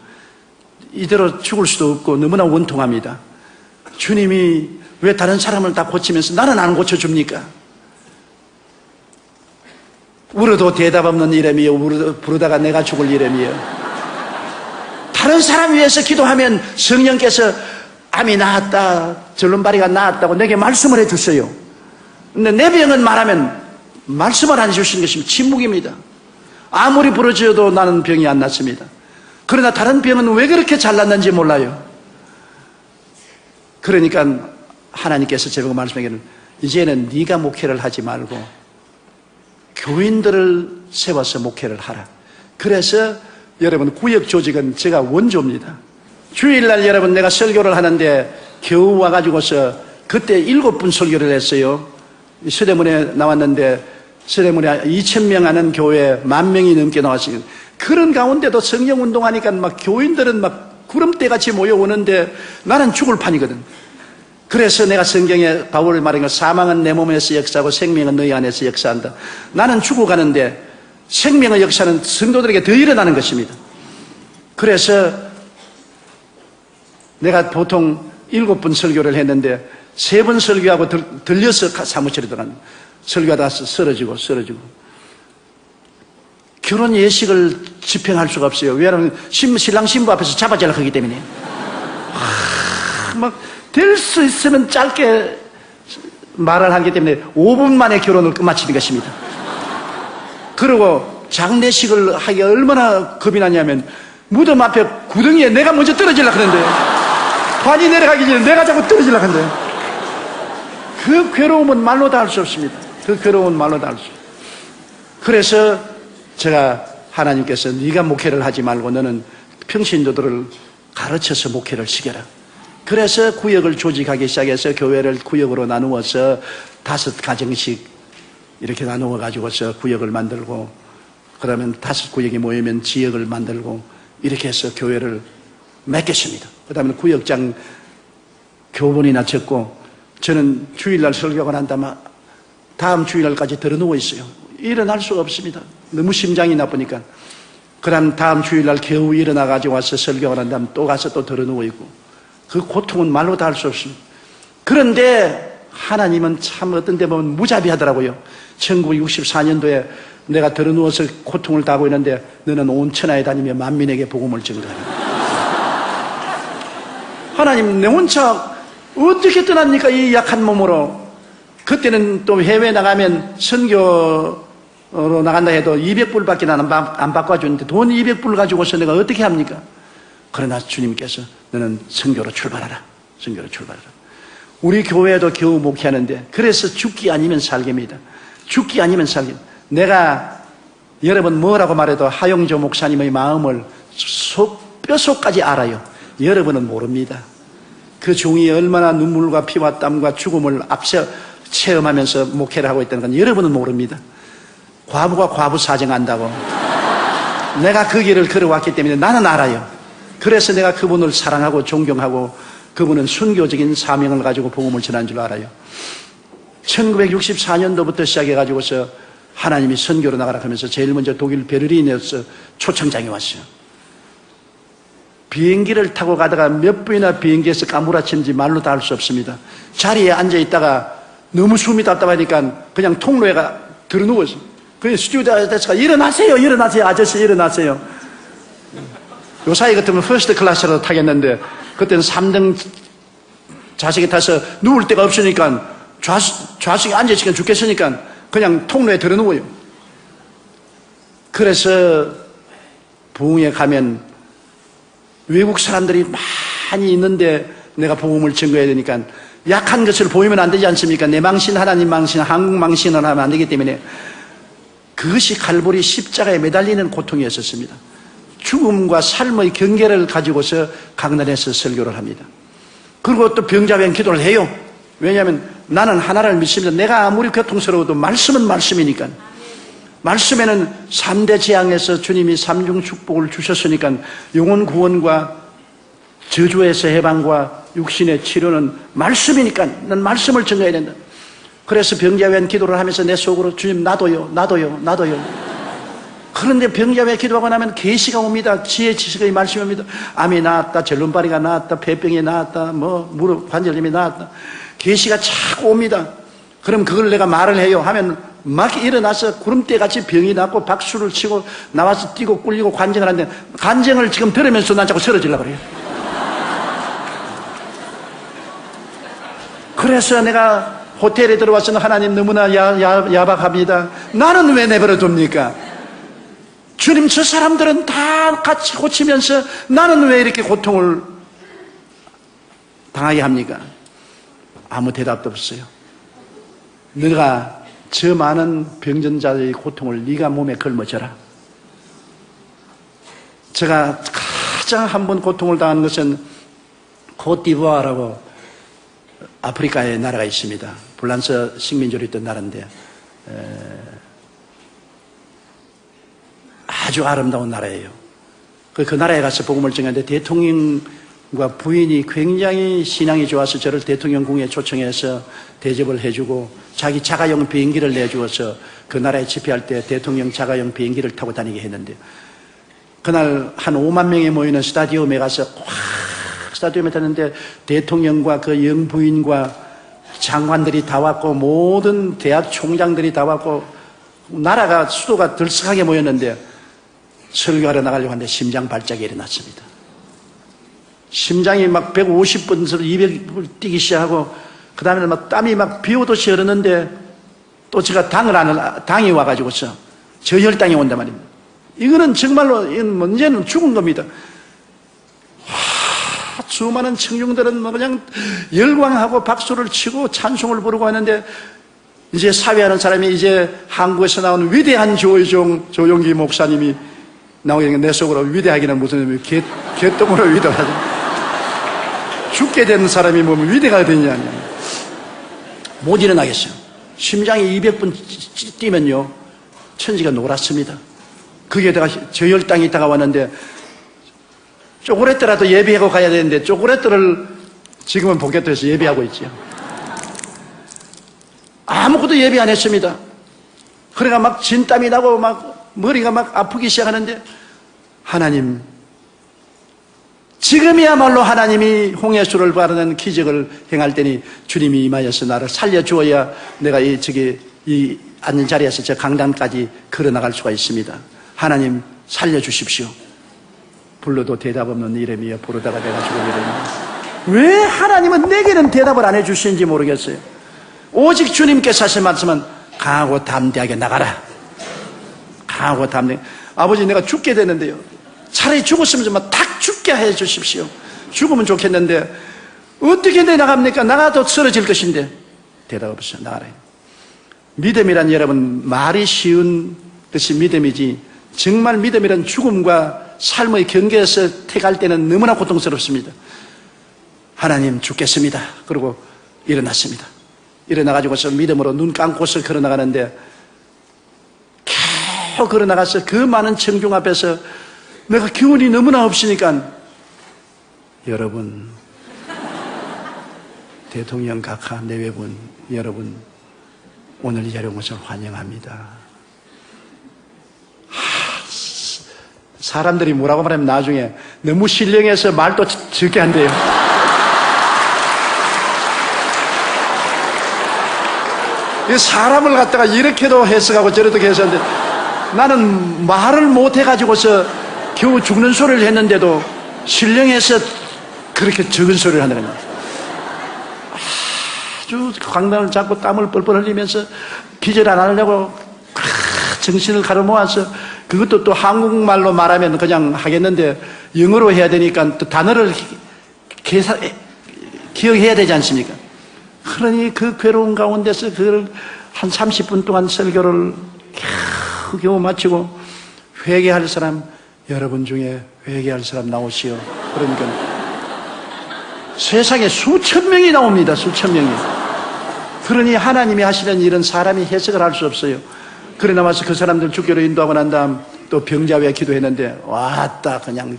이대로 죽을 수도 없고 너무나 원통합니다. 주님이 왜 다른 사람을 다 고치면서 나는 안 고쳐줍니까? 울어도 대답 없는 이름이요 부르다가 내가 죽을 이름이요. 다른 사람 위해서 기도하면 성령께서 암이 나았다 절름발이가 나았다고 내게 말씀을 해주세요. 근데 내 병은 말하면 말씀을 안 해주시는 것입니다. 침묵입니다. 아무리 부르짖어도 나는 병이 안 낫습니다. 그러나 다른 병은 왜 그렇게 잘 낫는지 몰라요. 그러니까 하나님께서 제보고 말씀하기를 이제는 네가 목회를 하지 말고 교인들을 세워서 목회를 하라. 그래서 여러분 구역 조직은 제가 원조입니다. 주일날 여러분 내가 설교를 하는데 겨우 와가지고서 그때 7분 설교를 했어요. 서대문에 나왔는데 서대문에 2,000명 하는 교회에 10,000명이 넘게 나왔어요. 그런 가운데도 성령운동하니까 막 교인들은 막 구름대같이 모여오는데 나는 죽을 판이거든. 그래서 내가 성경에 바울을 말한 거 사망은 내 몸에서 역사하고 생명은 너희 안에서 역사한다. 나는 죽어가는데 생명의 역사는 성도들에게 더 일어나는 것입니다. 그래서 내가 보통 7번 설교를 했는데 3번 설교하고 들려서 사무실에 들어간 설교하다가 쓰러지고 결혼 예식을 집행할 수가 없어요. 왜냐하면 신랑 신부 앞에서 잡아지려고 하기 때문에 막 될 수 있으면 짧게 말을 하기 때문에 5분 만에 결혼을 끝마치는 것입니다. 그리고 장례식을 하기가 얼마나 겁이 나냐면 무덤 앞에 구덩이에 내가 먼저 떨어지려고 하는데 관이 내려가기 전에 내가 자꾸 떨어지려고 하는데 그 괴로움은 말로 다 할 수 없습니다. 그 괴로움은 말로 다 할 수 없습니다. 그래서 제가 하나님께서 네가 목회를 하지 말고 너는 평신도들을 가르쳐서 목회를 시켜라. 그래서 구역을 조직하기 시작해서 교회를 구역으로 나누어서 5가정씩 이렇게 나누어 가지고서 구역을 만들고 그러면 5구역이 모이면 지역을 만들고 이렇게 해서 교회를 맺겠습니다. 그 다음에 구역장 교본이나 적고 저는 주일날 설교가 난 다음 주일날까지 들어 누워 있어요. 일어날 수가 없습니다. 너무 심장이 나쁘니까. 그 다음 주일날 겨우 일어나가지고 와서 설교가 난 다음 또 가서 또 들어 누워 있고 그 고통은 말로 다 할 수 없습니다. 그런데 하나님은 참 어떤 데 보면 무자비하더라고요. 1964년도에 내가 들어 누워서 고통을 당하고 있는데 너는 온 천하에 다니며 만민에게 복음을 전가하라. 하나님 내 혼자 어떻게 떠납니까? 이 약한 몸으로. 그때는 또 해외 나가면 선교로 나간다 해도 200불밖에 안 바꿔주는데 돈 200불 가지고서 내가 어떻게 합니까? 그러나 주님께서 너는 선교로 출발하라. 선교로 출발하라. 우리 교회도 겨우 목회하는데 그래서 죽기 아니면 살게입니다. 죽기 아니면 살게. 내가 여러분 뭐라고 말해도 하용조 목사님의 마음을 뼈속까지 알아요. 여러분은 모릅니다. 그 종이 얼마나 눈물과 피와 땀과 죽음을 앞서 체험하면서 목회를 하고 있다는 건 여러분은 모릅니다. 과부가 과부 사정 안다고. 내가 그 길을 걸어왔기 때문에 나는 알아요. 그래서 내가 그분을 사랑하고 존경하고 그분은 순교적인 사명을 가지고 복음을 전한 줄 알아요. 1964년도부터 시작해가지고서 하나님이 선교로 나가라 하면서 제일 먼저 독일 베를린에서 초청장이 왔어요. 비행기를 타고 가다가 몇 분이나 비행기에서 까무라치는지 말로 다 할 수 없습니다. 자리에 앉아있다가 너무 숨이 답답하니까 그냥 통로에 들어누웠어요. 그 스튜디오에서 일어나세요, 일어나세요, 아저씨 일어나세요. 요 사이 같으면 퍼스트 클래스라도 타겠는데 그때는 3등 좌석에 타서 누울 데가 없으니까 좌석에 앉아있으니까 죽겠으니까 그냥 통로에 들어누워요. 그래서 부흥에 가면 외국 사람들이 많이 있는데 내가 복음을 증거해야 되니까 약한 것을 보이면 안 되지 않습니까? 내 망신, 하나님 망신, 한국 망신을 하면 안 되기 때문에 그것이 갈보리 십자가에 매달리는 고통이었었습니다. 죽음과 삶의 경계를 가지고서 강단에서 설교를 합니다. 그리고 또 병자병 기도를 해요. 왜냐하면 나는 하나를 믿습니다. 내가 아무리 고통스러워도 말씀은 말씀이니까. 말씀에는 3대 재앙에서 주님이 3중 축복을 주셨으니까 영혼 구원과 저주에서 해방과 육신의 치료는 말씀이니까 난 말씀을 전해야 된다. 그래서 병자외한 기도를 하면서 내 속으로 주님 나도요, 나도요, 나도요. 그런데 병자외 기도하고 나면 계시가 옵니다. 지혜 지식의 말씀이 옵니다. 암이 나았다, 절름발이가 나았다, 폐병이 나았다, 무릎 관절염이 나았다. 계시가 자꾸 옵니다. 그럼 그걸 내가 말을 해요 하면 막 일어나서 구름대같이 병이 났고 박수를 치고 나와서 뛰고 꿀리고 간증을 하는데 간증을 지금 들으면서 난 자꾸 쓰러지려고 그래요. 그래서 내가 호텔에 들어와서는 하나님 너무나 야박합니다. 나는 왜 내버려 둡니까? 주님 저 사람들은 다 같이 고치면서 나는 왜 이렇게 고통을 당하게 합니까? 아무 대답도 없어요. 너가 저 많은 병전자의 고통을 네가 몸에 걸머져라. 제가 가장 한 번 고통을 당한 것은 코트디부아르라고 아프리카의 나라가 있습니다. 불란서 식민지로 있던 나라인데 아주 아름다운 나라예요. 그 나라에 가서 복음을 전하는데 대통령과 부인이 굉장히 신앙이 좋아서 저를 대통령궁에 초청해서 대접을 해주고 자기 자가용 비행기를 내주어서 그 나라에 집회할 때 대통령 자가용 비행기를 타고 다니게 했는데 그날 한 5만 명이 모이는 스타디움에 가서 확 스타디움에 탔는데 대통령과 그 영부인과 장관들이 다 왔고 모든 대학 총장들이 다 왔고 나라가 수도가 들썩하게 모였는데 설교하러 나가려고 하는데 심장 발작이 일어났습니다. 심장이 막 150번에서 200번 뛰기 시작하고 그 다음에 막 땀이 막 비 오듯이 흐르는데 또 제가 당이 와가지고서 저혈당이 온단 말입니다. 이거는 정말로 문제는 죽은 겁니다. 수많은 청중들은 뭐 그냥 열광하고 박수를 치고 찬송을 부르고 하는데 이제 사회하는 사람이 이제 한국에서 나온 위대한 조용기 목사님이 나오게 되니까 내 속으로 위대하기는 무슨 개똥으로 위대하죠. 죽게 된 사람이 뭐 위대가 되냐. 못 일어나겠어요. 심장이 200번 뛰면요 천지가 노랗습니다. 거기에다가 저혈당이 다가왔는데 쪼그레뜨라도 예비하고 가야 되는데 쪼그레뜨를 지금은 복귀해서 예비하고 있죠. 아무것도 예비 안 했습니다. 그러니까 막 진땀이 나고 막 머리가 막 아프기 시작하는데 하나님 지금이야말로 하나님이 홍해수를 바르는 기적을 행할 때니 주님이 임하여서 나를 살려주어야 내가 이 앉은 자리에서 저 강단까지 걸어나갈 수가 있습니다. 하나님 살려주십시오. 불러도 대답 없는 이름이여 부르다가 내가 죽으리라. 왜 하나님은 내게는 대답을 안 해주시는지 모르겠어요. 오직 주님께서 하신 말씀은 강하고 담대하게 나가라. 강하고 담대하게. 아버지 내가 죽게 되는데요. 차라리 죽었으면 좀 탁 죽게 해 주십시오. 죽으면 좋겠는데 어떻게 내 나갑니까? 나가도 쓰러질 것인데 대답 없어요. 나가라. 믿음이란 여러분 말이 쉬운 그것이 믿음이지, 정말 믿음이란 죽음과 삶의 경계에서 택할 때는 너무나 고통스럽습니다. 하나님 죽겠습니다. 그리고 일어났습니다. 일어나가지고서 믿음으로 눈 감고서 걸어나가는데, 계속 걸어나가서 그 많은 청중 앞에서 내가 기운이 너무나 없으니까, 여러분, 대통령 각하 내외분 여러분, 오늘 이 자리에 온 것을 환영합니다. 사람들이 뭐라고 말하면 나중에 너무 신령해서 말도 적게 한대요. 사람을 갖다가 이렇게도 해석하고 저렇게 해석하는데, 나는 말을 못해가지고서 겨우 죽는 소리를 했는데도 신령해서 그렇게 적은 소리를 한다는 거예요. 아주 강단을 잡고 땀을 뻘뻘 흘리면서 기절 안 하려고 정신을 가로모아서, 그것도 또 한국말로 말하면 그냥 하겠는데 영어로 해야 되니까 또 단어를 기억해야 되지 않습니까? 그러니 그 괴로운 가운데서 그걸 한 30분 동안 설교를 겨우 마치고, 회개할 사람, 여러분 중에 회개할 사람 나오시오. 그러니까 세상에 수천 명이 나옵니다. 수천 명이. 그러니 하나님이 하시는 일은 사람이 해석을 할 수 없어요. 그래 나와서 그 사람들 죽기로 인도하고 난 다음 또 병자 위에 기도했는데, 왔다 그냥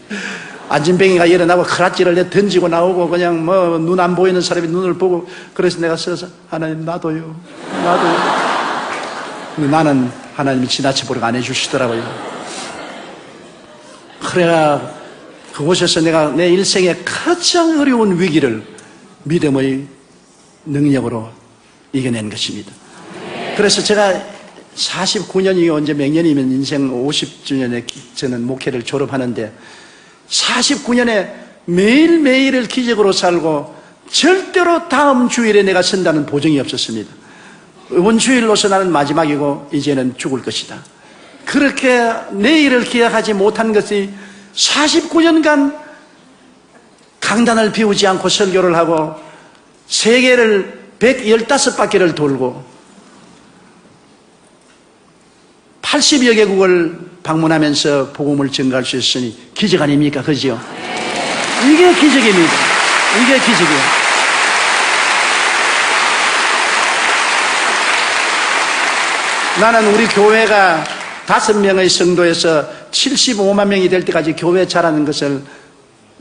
안진뱅이가 일어나고 크라찌를 던지고 나오고, 그냥 뭐 눈 안 보이는 사람이 눈을 보고, 그래서 내가 서서 하나님 나도요. 근데 나는 하나님이 지나쳐버리고 안 해주시더라고요. 그래야 그곳에서 내가 내 일생의 가장 어려운 위기를 믿음의 능력으로 이겨낸 것입니다. 그래서 제가 49년이 언제 몇 년이면 인생 50주년에 저는 목회를 졸업하는데, 49년에 매일매일을 기적으로 살고 절대로 다음 주일에 내가 선다는 보증이 없었습니다. 이번 주일로서 나는 마지막이고 이제는 죽을 것이다. 그렇게 내일을 기약하지 못한 것이 49년간 강단을 비우지 않고 설교를 하고 세계를 115바퀴를 돌고 80여 개국을 방문하면서 복음을 전가할 수 있으니 기적 아닙니까? 그죠? 이게 기적입니다. 이게 기적이에요. 나는 우리 교회가 5명의 성도에서 75만 명이 될 때까지 교회 자라는 것을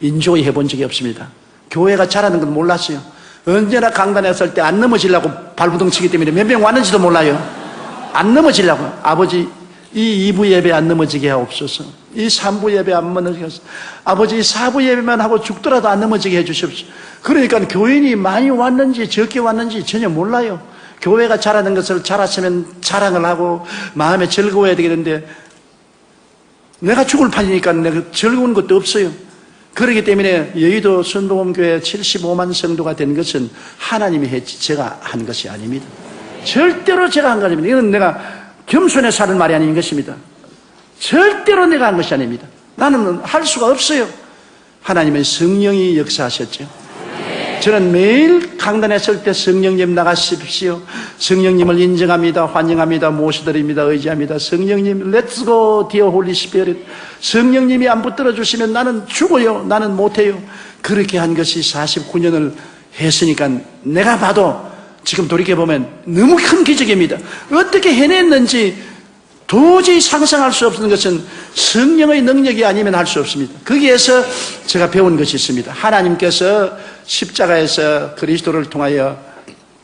인조히 해본 적이 없습니다. 교회가 자라는 건 몰랐어요. 언제나 강단에 설 때 안 넘어지려고 발부동 치기 때문에 몇 명 왔는지도 몰라요. 안 넘어지려고. 아버지, 이 2부 예배 안 넘어지게 하옵소서. 이 3부 예배 안 넘어지게 하옵소서. 아버지, 4부 예배만 하고 죽더라도 안 넘어지게 해주십시오. 그러니까 교인이 많이 왔는지 적게 왔는지 전혀 몰라요. 교회가 자라는 것을 자랐으면 자랑을 하고 마음에 즐거워야 되겠는데, 내가 죽을 판이니까 내가 즐거운 것도 없어요. 그렇기 때문에 여의도 순복음교회 75만 성도가 된 것은 하나님이 했지 제가 한 것이 아닙니다. 절대로 제가 한 거 아닙니다. 이건 내가 겸손해서 하는 말이 아닌 것입니다. 절대로 내가 한 것이 아닙니다. 나는 할 수가 없어요. 하나님의 성령이 역사하셨죠. 저는 매일 강단에 설 때 성령님 나가십시오. 성령님을 인정합니다. 환영합니다. 모셔드립니다. 의지합니다. 성령님, Let's go, dear Holy Spirit. 성령님이 안 붙들어 주시면 나는 죽어요. 나는 못해요. 그렇게 한 것이 49년을 했으니까 내가 봐도 지금 돌이켜보면 너무 큰 기적입니다. 어떻게 해냈는지 도저히 상상할 수 없는 것은 성령의 능력이 아니면 할 수 없습니다. 거기에서 제가 배운 것이 있습니다. 하나님께서 십자가에서 그리스도를 통하여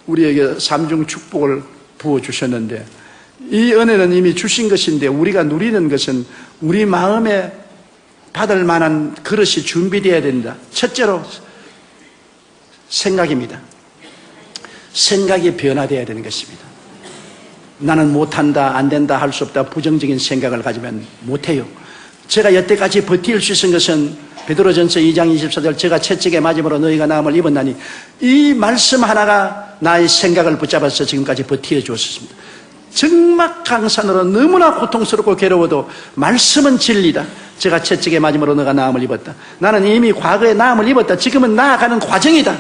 우리에게 삼중 축복을 부어주셨는데, 이 은혜는 이미 주신 것인데 우리가 누리는 것은 우리 마음에 받을 만한 그릇이 준비되어야 된다. 첫째로 생각입니다. 생각이 변화되어야 되는 것입니다. 나는 못한다, 안 된다, 할 수 없다, 부정적인 생각을 가지면 못해요. 제가 여태까지 버틸 수 있은 것은 베드로전서 2장 24절, 제가 채찍에 맞음으로 너희가 나음을 입었나니, 이 말씀 하나가 나의 생각을 붙잡아서 지금까지 버티어 주었습니다. 정막 강산으로 너무나 고통스럽고 괴로워도 말씀은 진리다. 제가 채찍에 맞음으로 너가 나음을 입었다. 나는 이미 과거에 나음을 입었다. 지금은 나아가는 과정이다.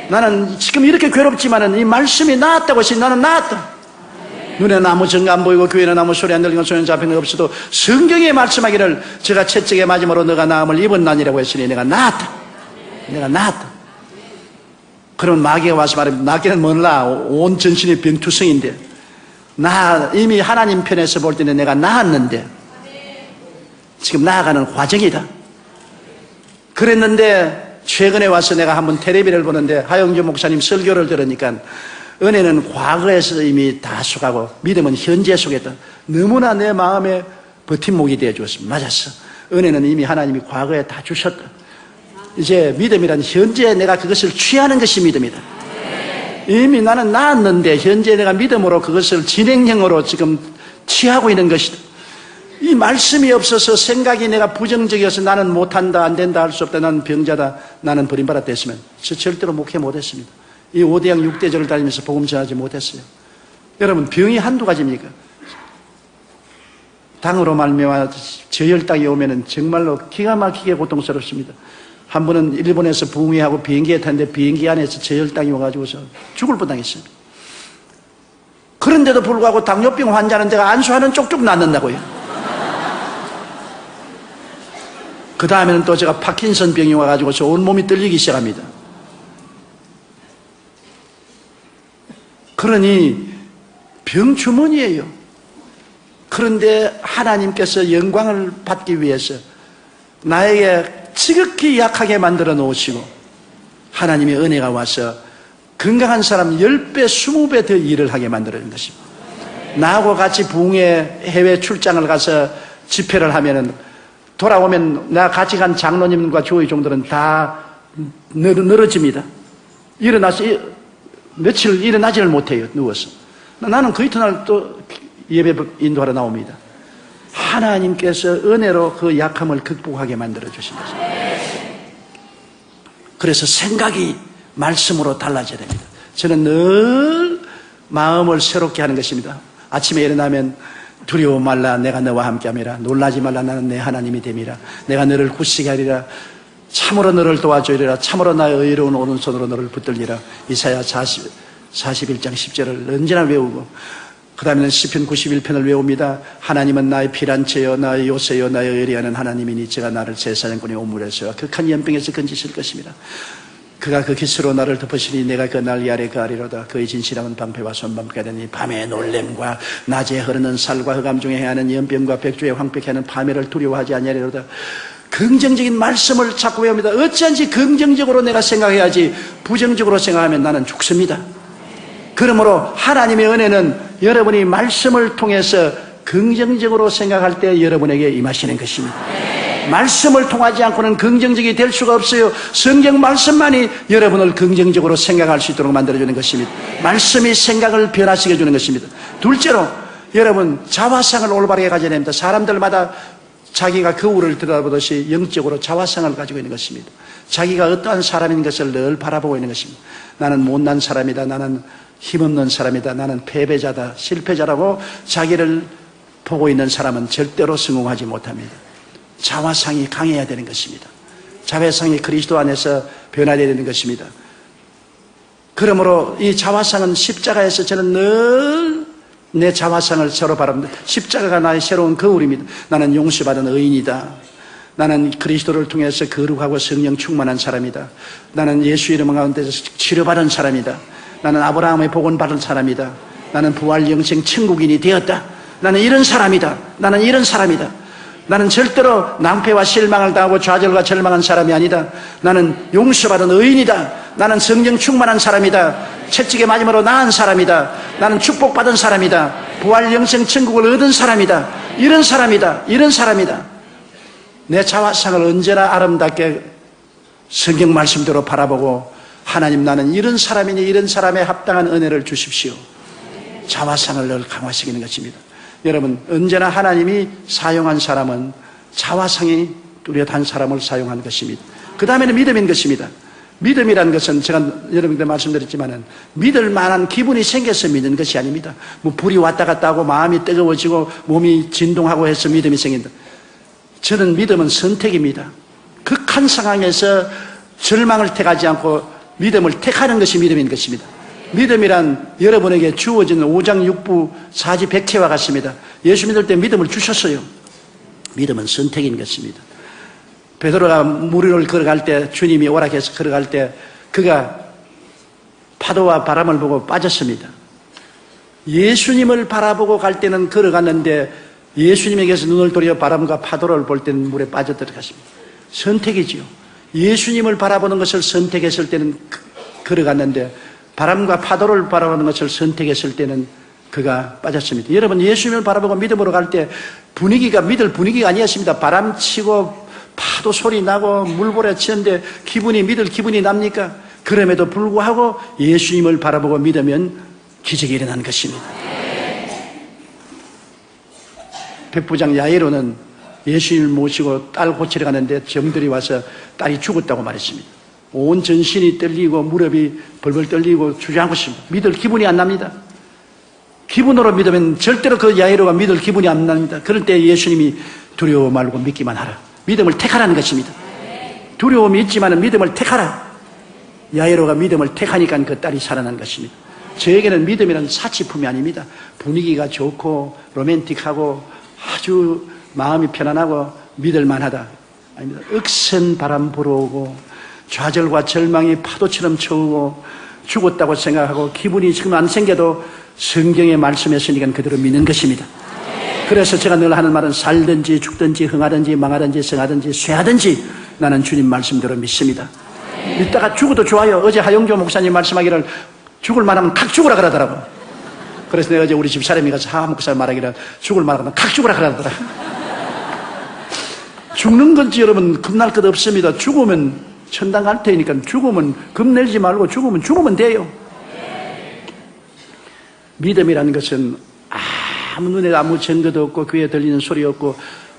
나는 지금 이렇게 괴롭지만은 이 말씀이 나았다고 해서 나는 나았다. 눈에는 아무 증거 안 보이고 귀에는 아무 소리 안 들리고 손에 잡히는 것 없어도 성경에 말씀하기를 제가 채찍에 맞음으로 너가 나음을 입었나니라고 했으니 내가 나았다. 내가 나았다. 그러면 마귀가 와서 말합니다. 나기는 몰라. 온 전신이 병투성인데 나 이미 하나님 편에서 볼 때는 내가 나았는데 지금 나아가는 과정이다. 그랬는데 최근에 와서 내가 한번 텔레비를 보는데 하영주 목사님 설교를 들으니까 은혜는 과거에서 이미 다 속하고 믿음은 현재 속에다. 너무나 내 마음에 버팀목이 되어 주었습니다. 맞았어. 은혜는 이미 하나님이 과거에 다 주셨다. 이제 믿음이란 현재 내가 그것을 취하는 것이 믿음이다. 이미 나는 나았는데 현재 내가 믿음으로 그것을 진행형으로 지금 취하고 있는 것이다. 이 말씀이 없어서 생각이 내가 부정적이어서 나는 못한다, 안 된다, 할 수 없다, 나는 병자다, 나는 버림받았다 했으면 저 절대로 목회 못했습니다. 이 5대양 6대절을 다니면서 복음 전하지 못했어요. 여러분, 병이 한두 가지입니까? 당으로 말미암아 저혈당이 오면은 정말로 기가 막히게 고통스럽습니다. 한 번은 일본에서 부흥회하고 비행기에 탔는데 비행기 안에서 저혈당이 와가지고서 죽을 뻔당했어요. 그런데도 불구하고 당뇨병 환자는 내가 안수하는 쪽쪽 낫는다고요. 그 다음에는 또 제가 파킨슨 병이 와가지고서 온몸이 떨리기 시작합니다. 그러니 병주머니예요. 그런데 하나님께서 영광을 받기 위해서 나에게 지극히 약하게 만들어 놓으시고 하나님의 은혜가 와서 건강한 사람 10배, 20배 더 일을 하게 만들어 준 것입니다. 나하고 같이 부흥회 해외 출장을 가서 집회를 하면은 돌아오면 내가 같이 간 장로님과 조의 종들은 다 늘어집니다. 일어나서 며칠 일어나지를 못해요. 누워서. 나는 그 이튿날 또 예배 인도하러 나옵니다. 하나님께서 은혜로 그 약함을 극복하게 만들어 주신 것입니다. 그래서 생각이 말씀으로 달라져야 됩니다. 저는 늘 마음을 새롭게 하는 것입니다. 아침에 일어나면 두려워 말라, 내가 너와 함께함이라. 놀라지 말라, 나는 내 하나님이 됨이라. 내가 너를 굳세게 하리라. 참으로 너를 도와주리라. 참으로 나의 의로운 오른손으로 너를 붙들리라. 이사야 41장 10절을 언제나 외우고, 그 다음에는 시편 91편을 외웁니다. 하나님은 나의 피난처여 나의 요새여 나의 의리하는 하나님이니 제가 나를 새 사냥꾼의 오물에서 극한 연병에서 건지실 것입니다. 그가 그 깃으로 나를 덮으시니 내가 그 날 아래 가리로다. 그의 진실함은 방패와 손방패가 되니 밤의 놀램과 낮에 흐르는 살과 흑암 중에 해하는 연병과 백주에 황폐케 하는 파멸을 두려워하지 아니하리로다. 긍정적인 말씀을 자꾸 외웁니다. 어찌한지 긍정적으로 내가 생각해야지 부정적으로 생각하면 나는 죽습니다. 그러므로 하나님의 은혜는 여러분이 말씀을 통해서 긍정적으로 생각할 때 여러분에게 임하시는 것입니다. 말씀을 통하지 않고는 긍정적이 될 수가 없어요. 성경 말씀만이 여러분을 긍정적으로 생각할 수 있도록 만들어주는 것입니다. 말씀이 생각을 변화시켜 주는 것입니다. 둘째로 여러분 자화상을 올바르게 가져야 됩니다. 사람들마다 자기가 거울을 들여다보듯이 영적으로 자화상을 가지고 있는 것입니다. 자기가 어떠한 사람인 것을 늘 바라보고 있는 것입니다. 나는 못난 사람이다. 나는 힘없는 사람이다. 나는 패배자다. 실패자라고 자기를 보고 있는 사람은 절대로 성공하지 못합니다. 자화상이 강해야 되는 것입니다. 자화상이 그리스도 안에서 변화되어야 되는 것입니다. 그러므로 이 자화상은 십자가에서 저는 늘 내 자화상을 서로 바랍니다. 십자가가 나의 새로운 거울입니다. 나는 용서받은 의인이다. 나는 그리스도를 통해서 거룩하고 성령 충만한 사람이다. 나는 예수 이름 가운데서 치료받은 사람이다. 나는 아브라함의 복은 받은 사람이다. 나는 부활 영생 천국인이 되었다. 나는 이런 사람이다. 나는 이런 사람이다. 나는 절대로 낭패와 실망을 당하고 좌절과 절망한 사람이 아니다. 나는 용서받은 의인이다. 나는 성령 충만한 사람이다. 채찍에 맞음으로 나은 사람이다. 나는 축복받은 사람이다. 부활 영생 천국을 얻은 사람이다. 이런 사람이다. 이런 사람이다. 내 자화상을 언제나 아름답게 성경 말씀대로 바라보고 하나님 나는 이런 사람이니 이런 사람에 합당한 은혜를 주십시오. 자화상을 늘 강화시키는 것입니다. 여러분 언제나 하나님이 사용한 사람은 자화상이 뚜렷한 사람을 사용한 것입니다. 그 다음에는 믿음인 것입니다. 믿음이라는 것은 제가 여러분들 말씀드렸지만은 믿을 만한 기분이 생겨서 믿는 것이 아닙니다. 뭐 불이 왔다 갔다 하고 마음이 뜨거워지고 몸이 진동하고 해서 믿음이 생긴다. 저는 믿음은 선택입니다. 극한 상황에서 절망을 택하지 않고 믿음을 택하는 것이 믿음인 것입니다. 믿음이란 여러분에게 주어진 5장 6부 4지 백체와 같습니다. 예수 믿을 때 믿음을 주셨어요. 믿음은 선택인 것입니다. 베드로가 물 위를 걸어갈 때, 주님이 오락해서 걸어갈 때 그가 파도와 바람을 보고 빠졌습니다. 예수님을 바라보고 갈 때는 걸어갔는데 예수님에게서 눈을 돌려 바람과 파도를 볼 때는 물에 빠져들어갔습니다. 선택이지요. 예수님을 바라보는 것을 선택했을 때는 걸어갔는데 바람과 파도를 바라보는 것을 선택했을 때는 그가 빠졌습니다. 여러분, 예수님을 바라보고 믿음으로 갈 때 믿을 분위기가 아니었습니다. 바람 치고 파도 소리 나고 물보라 치는데 믿을 기분이 납니까? 그럼에도 불구하고 예수님을 바라보고 믿으면 기적이 일어나는 것입니다. 백부장 야이로는 예수님을 모시고 딸 고치러 가는데 정들이 와서 딸이 죽었다고 말했습니다. 온 전신이 떨리고 무릎이 벌벌 떨리고 주저앉고 있습니다. 믿을 기분이 안 납니다. 기분으로 믿으면 절대로 그 야이로가 믿을 기분이 안 납니다. 그럴 때 예수님이 두려워 말고 믿기만 하라. 믿음을 택하라는 것입니다. 두려움이 있지만 믿음을 택하라. 야이로가 믿음을 택하니까 그 딸이 살아난 것입니다. 저에게는 믿음이란 사치품이 아닙니다. 분위기가 좋고 로맨틱하고 아주 마음이 편안하고 믿을만하다. 아닙니다. 억센 바람 불어오고 좌절과 절망이 파도처럼 쳐오고 죽었다고 생각하고 기분이 지금 안 생겨도 성경의 말씀에 쓰니까 그대로 믿는 것입니다. 그래서 제가 늘 하는 말은 살든지 죽든지 흥하든지 망하든지 성하든지 쇠하든지 나는 주님 말씀대로 믿습니다. 믿다가 죽어도 좋아요. 어제 하영조 목사님 말씀하기를 죽을 만하면 칵 죽으라 그러더라고요. 그래서 내가 어제 우리 집 사람이 가서 하 목사 말하기를 죽을 만하면 칵 죽으라 그러더라고요. 죽는 건지 여러분 겁날 것 없습니다. 죽으면 천당 갈 테니까 죽으면 겁내지 말고 죽으면 돼요. 믿음이라는 것은 아무 눈에 아무 증거도 없고 귀에 들리는 소리 없고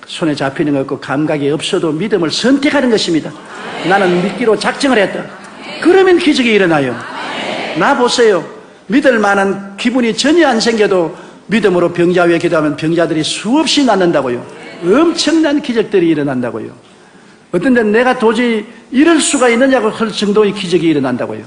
손에 잡히는 것 없고 감각이 없어도 믿음을 선택하는 것입니다. 나는 믿기로 작정을 했다. 그러면 기적이 일어나요. 나 보세요. 믿을 만한 기분이 전혀 안 생겨도 믿음으로 병자 위에 기도하면 병자들이 수없이 낫는다고요. 엄청난 기적들이 일어난다고요. 어떤 데는 내가 도저히 이럴 수가 있느냐고 할 정도의 기적이 일어난다고요.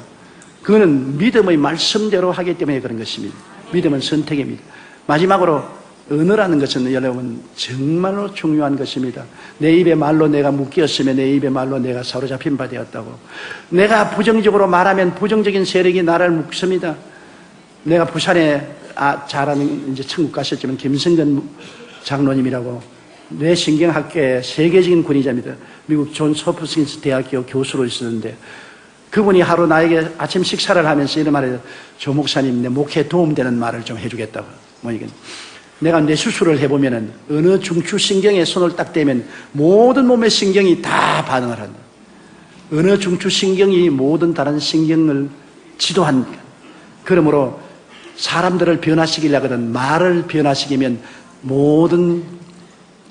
그거는 믿음의 말씀대로 하기 때문에 그런 것입니다. 믿음은 선택입니다. 마지막으로 언어라는 것은 여러분 정말로 중요한 것입니다. 내 입의 말로 내가 묶였으면 내 입의 말로 내가 사로잡힌 바 되었다고. 내가 부정적으로 말하면 부정적인 세력이 나를 묶습니다. 내가 부산에 잘하는 이제 천국 가셨지만 김성근 장로님이라고 뇌신경학계의 세계적인 권위자입니다. 미국 존 소프스킨스 대학교 교수로 있었는데 그분이 하루 나에게 아침 식사를 하면서 이런 말을 해요. 조 목사님 내 목회에 도움되는 말을 좀 해주겠다고. 뭐이건 내가 뇌 수술을 해보면은 어느 중추신경에 손을 딱 대면 모든 몸의 신경이 다 반응을 한다. 어느 중추신경이 모든 다른 신경을 지도한다. 그러므로 사람들을 변화시키려거든 말을 변화시키면 모든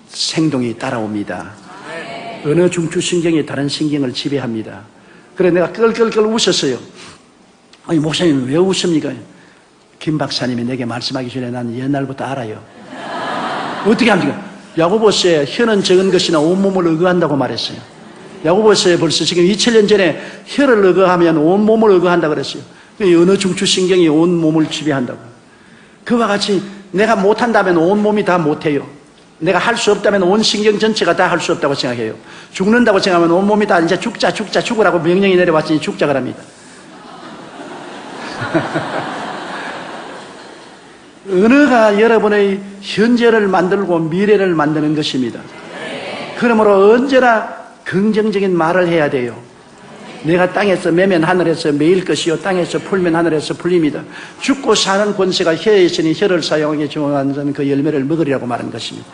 생동이 따라옵니다. 어느 중추신경이 다른 신경을 지배합니다. 그래 내가 끌끌끌 웃었어요. 아니 목사님 왜 웃습니까? 김 박사님이 내게 말씀하기 전에 난 옛날부터 알아요. 어떻게 합니까? 야고보서에 혀는 적은 것이나 온몸을 의거한다고 말했어요. 야고보서에 벌써 지금 2000년 전에 혀를 의거하면 온몸을 의거한다고 그랬어요. 어느 중추신경이 온몸을 지배한다고. 그와 같이 내가 못한다면 온몸이 다 못해요. 내가 할 수 없다면 온 신경 전체가 다 할 수 없다고 생각해요. 죽는다고 생각하면 온몸이 다 이제 죽으라고 명령이 내려왔으니 죽자 그럽니다. 언어가 여러분의 현재를 만들고 미래를 만드는 것입니다. 그러므로 언제나 긍정적인 말을 해야 돼요. 내가 땅에서 매면 하늘에서 매일 것이요 땅에서 풀면 하늘에서 풀립니다. 죽고 사는 권세가 혀에 있으니 혀를 사용하게 좋아하는 그 열매를 먹으리라고 말한 것입니다.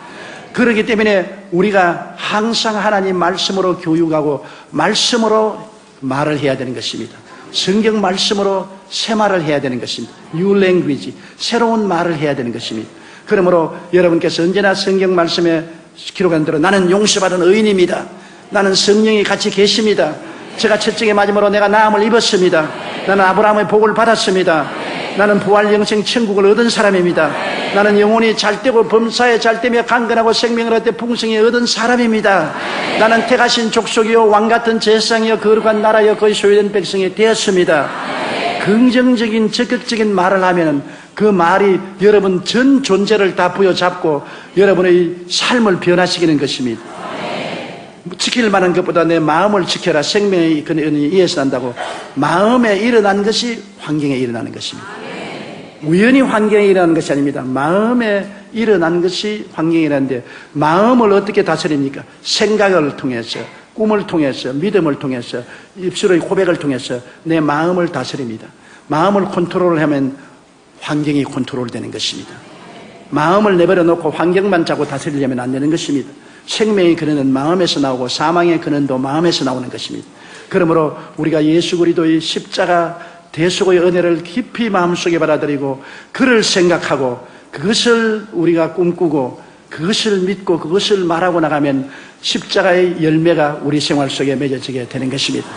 그렇기 때문에 우리가 항상 하나님 말씀으로 교육하고 말씀으로 말을 해야 되는 것입니다. 성경 말씀으로 새 말을 해야 되는 것입니다. New language, 새로운 말을 해야 되는 것입니다. 그러므로 여러분께서 언제나 성경 말씀에 기록한 대로 나는 용서받은 의인입니다. 나는 성령이 같이 계십니다. 제가 채찍에 맞음으로 내가 나음을 입었습니다. 나는 아브라함의 복을 받았습니다. 나는 부활 영생 천국을 얻은 사람입니다. 나는 영혼이 잘되고 범사에 잘되며 강건하고 생명을 얻되 풍성히 얻은 사람입니다. 나는 택하신 족속이요 왕같은 제사장이요 거룩한 나라요 거의 소유된 백성이 되었습니다. 긍정적인 적극적인 말을 하면 그 말이 여러분 전 존재를 다 부여잡고 여러분의 삶을 변화시키는 것입니다. 지킬 만한 것보다 내 마음을 지켜라. 생명의 근원이 이에서 난다고. 마음에 일어난 것이 환경에 일어나는 것입니다. 우연히 환경에 일어나는 것이 아닙니다. 마음에 일어난 것이 환경에 일어나는데, 마음을 어떻게 다스립니까? 생각을 통해서, 꿈을 통해서, 믿음을 통해서, 입술의 고백을 통해서 내 마음을 다스립니다. 마음을 컨트롤을 하면 환경이 컨트롤되는 것입니다. 마음을 내버려 놓고 환경만 자꾸 다스리려면 안 되는 것입니다. 생명의 근원은 마음에서 나오고 사망의 근원도 마음에서 나오는 것입니다. 그러므로 우리가 예수 그리스도의 십자가 대속의 은혜를 깊이 마음속에 받아들이고 그를 생각하고 그것을 우리가 꿈꾸고 그것을 믿고 그것을 말하고 나가면 십자가의 열매가 우리 생활 속에 맺어지게 되는 것입니다.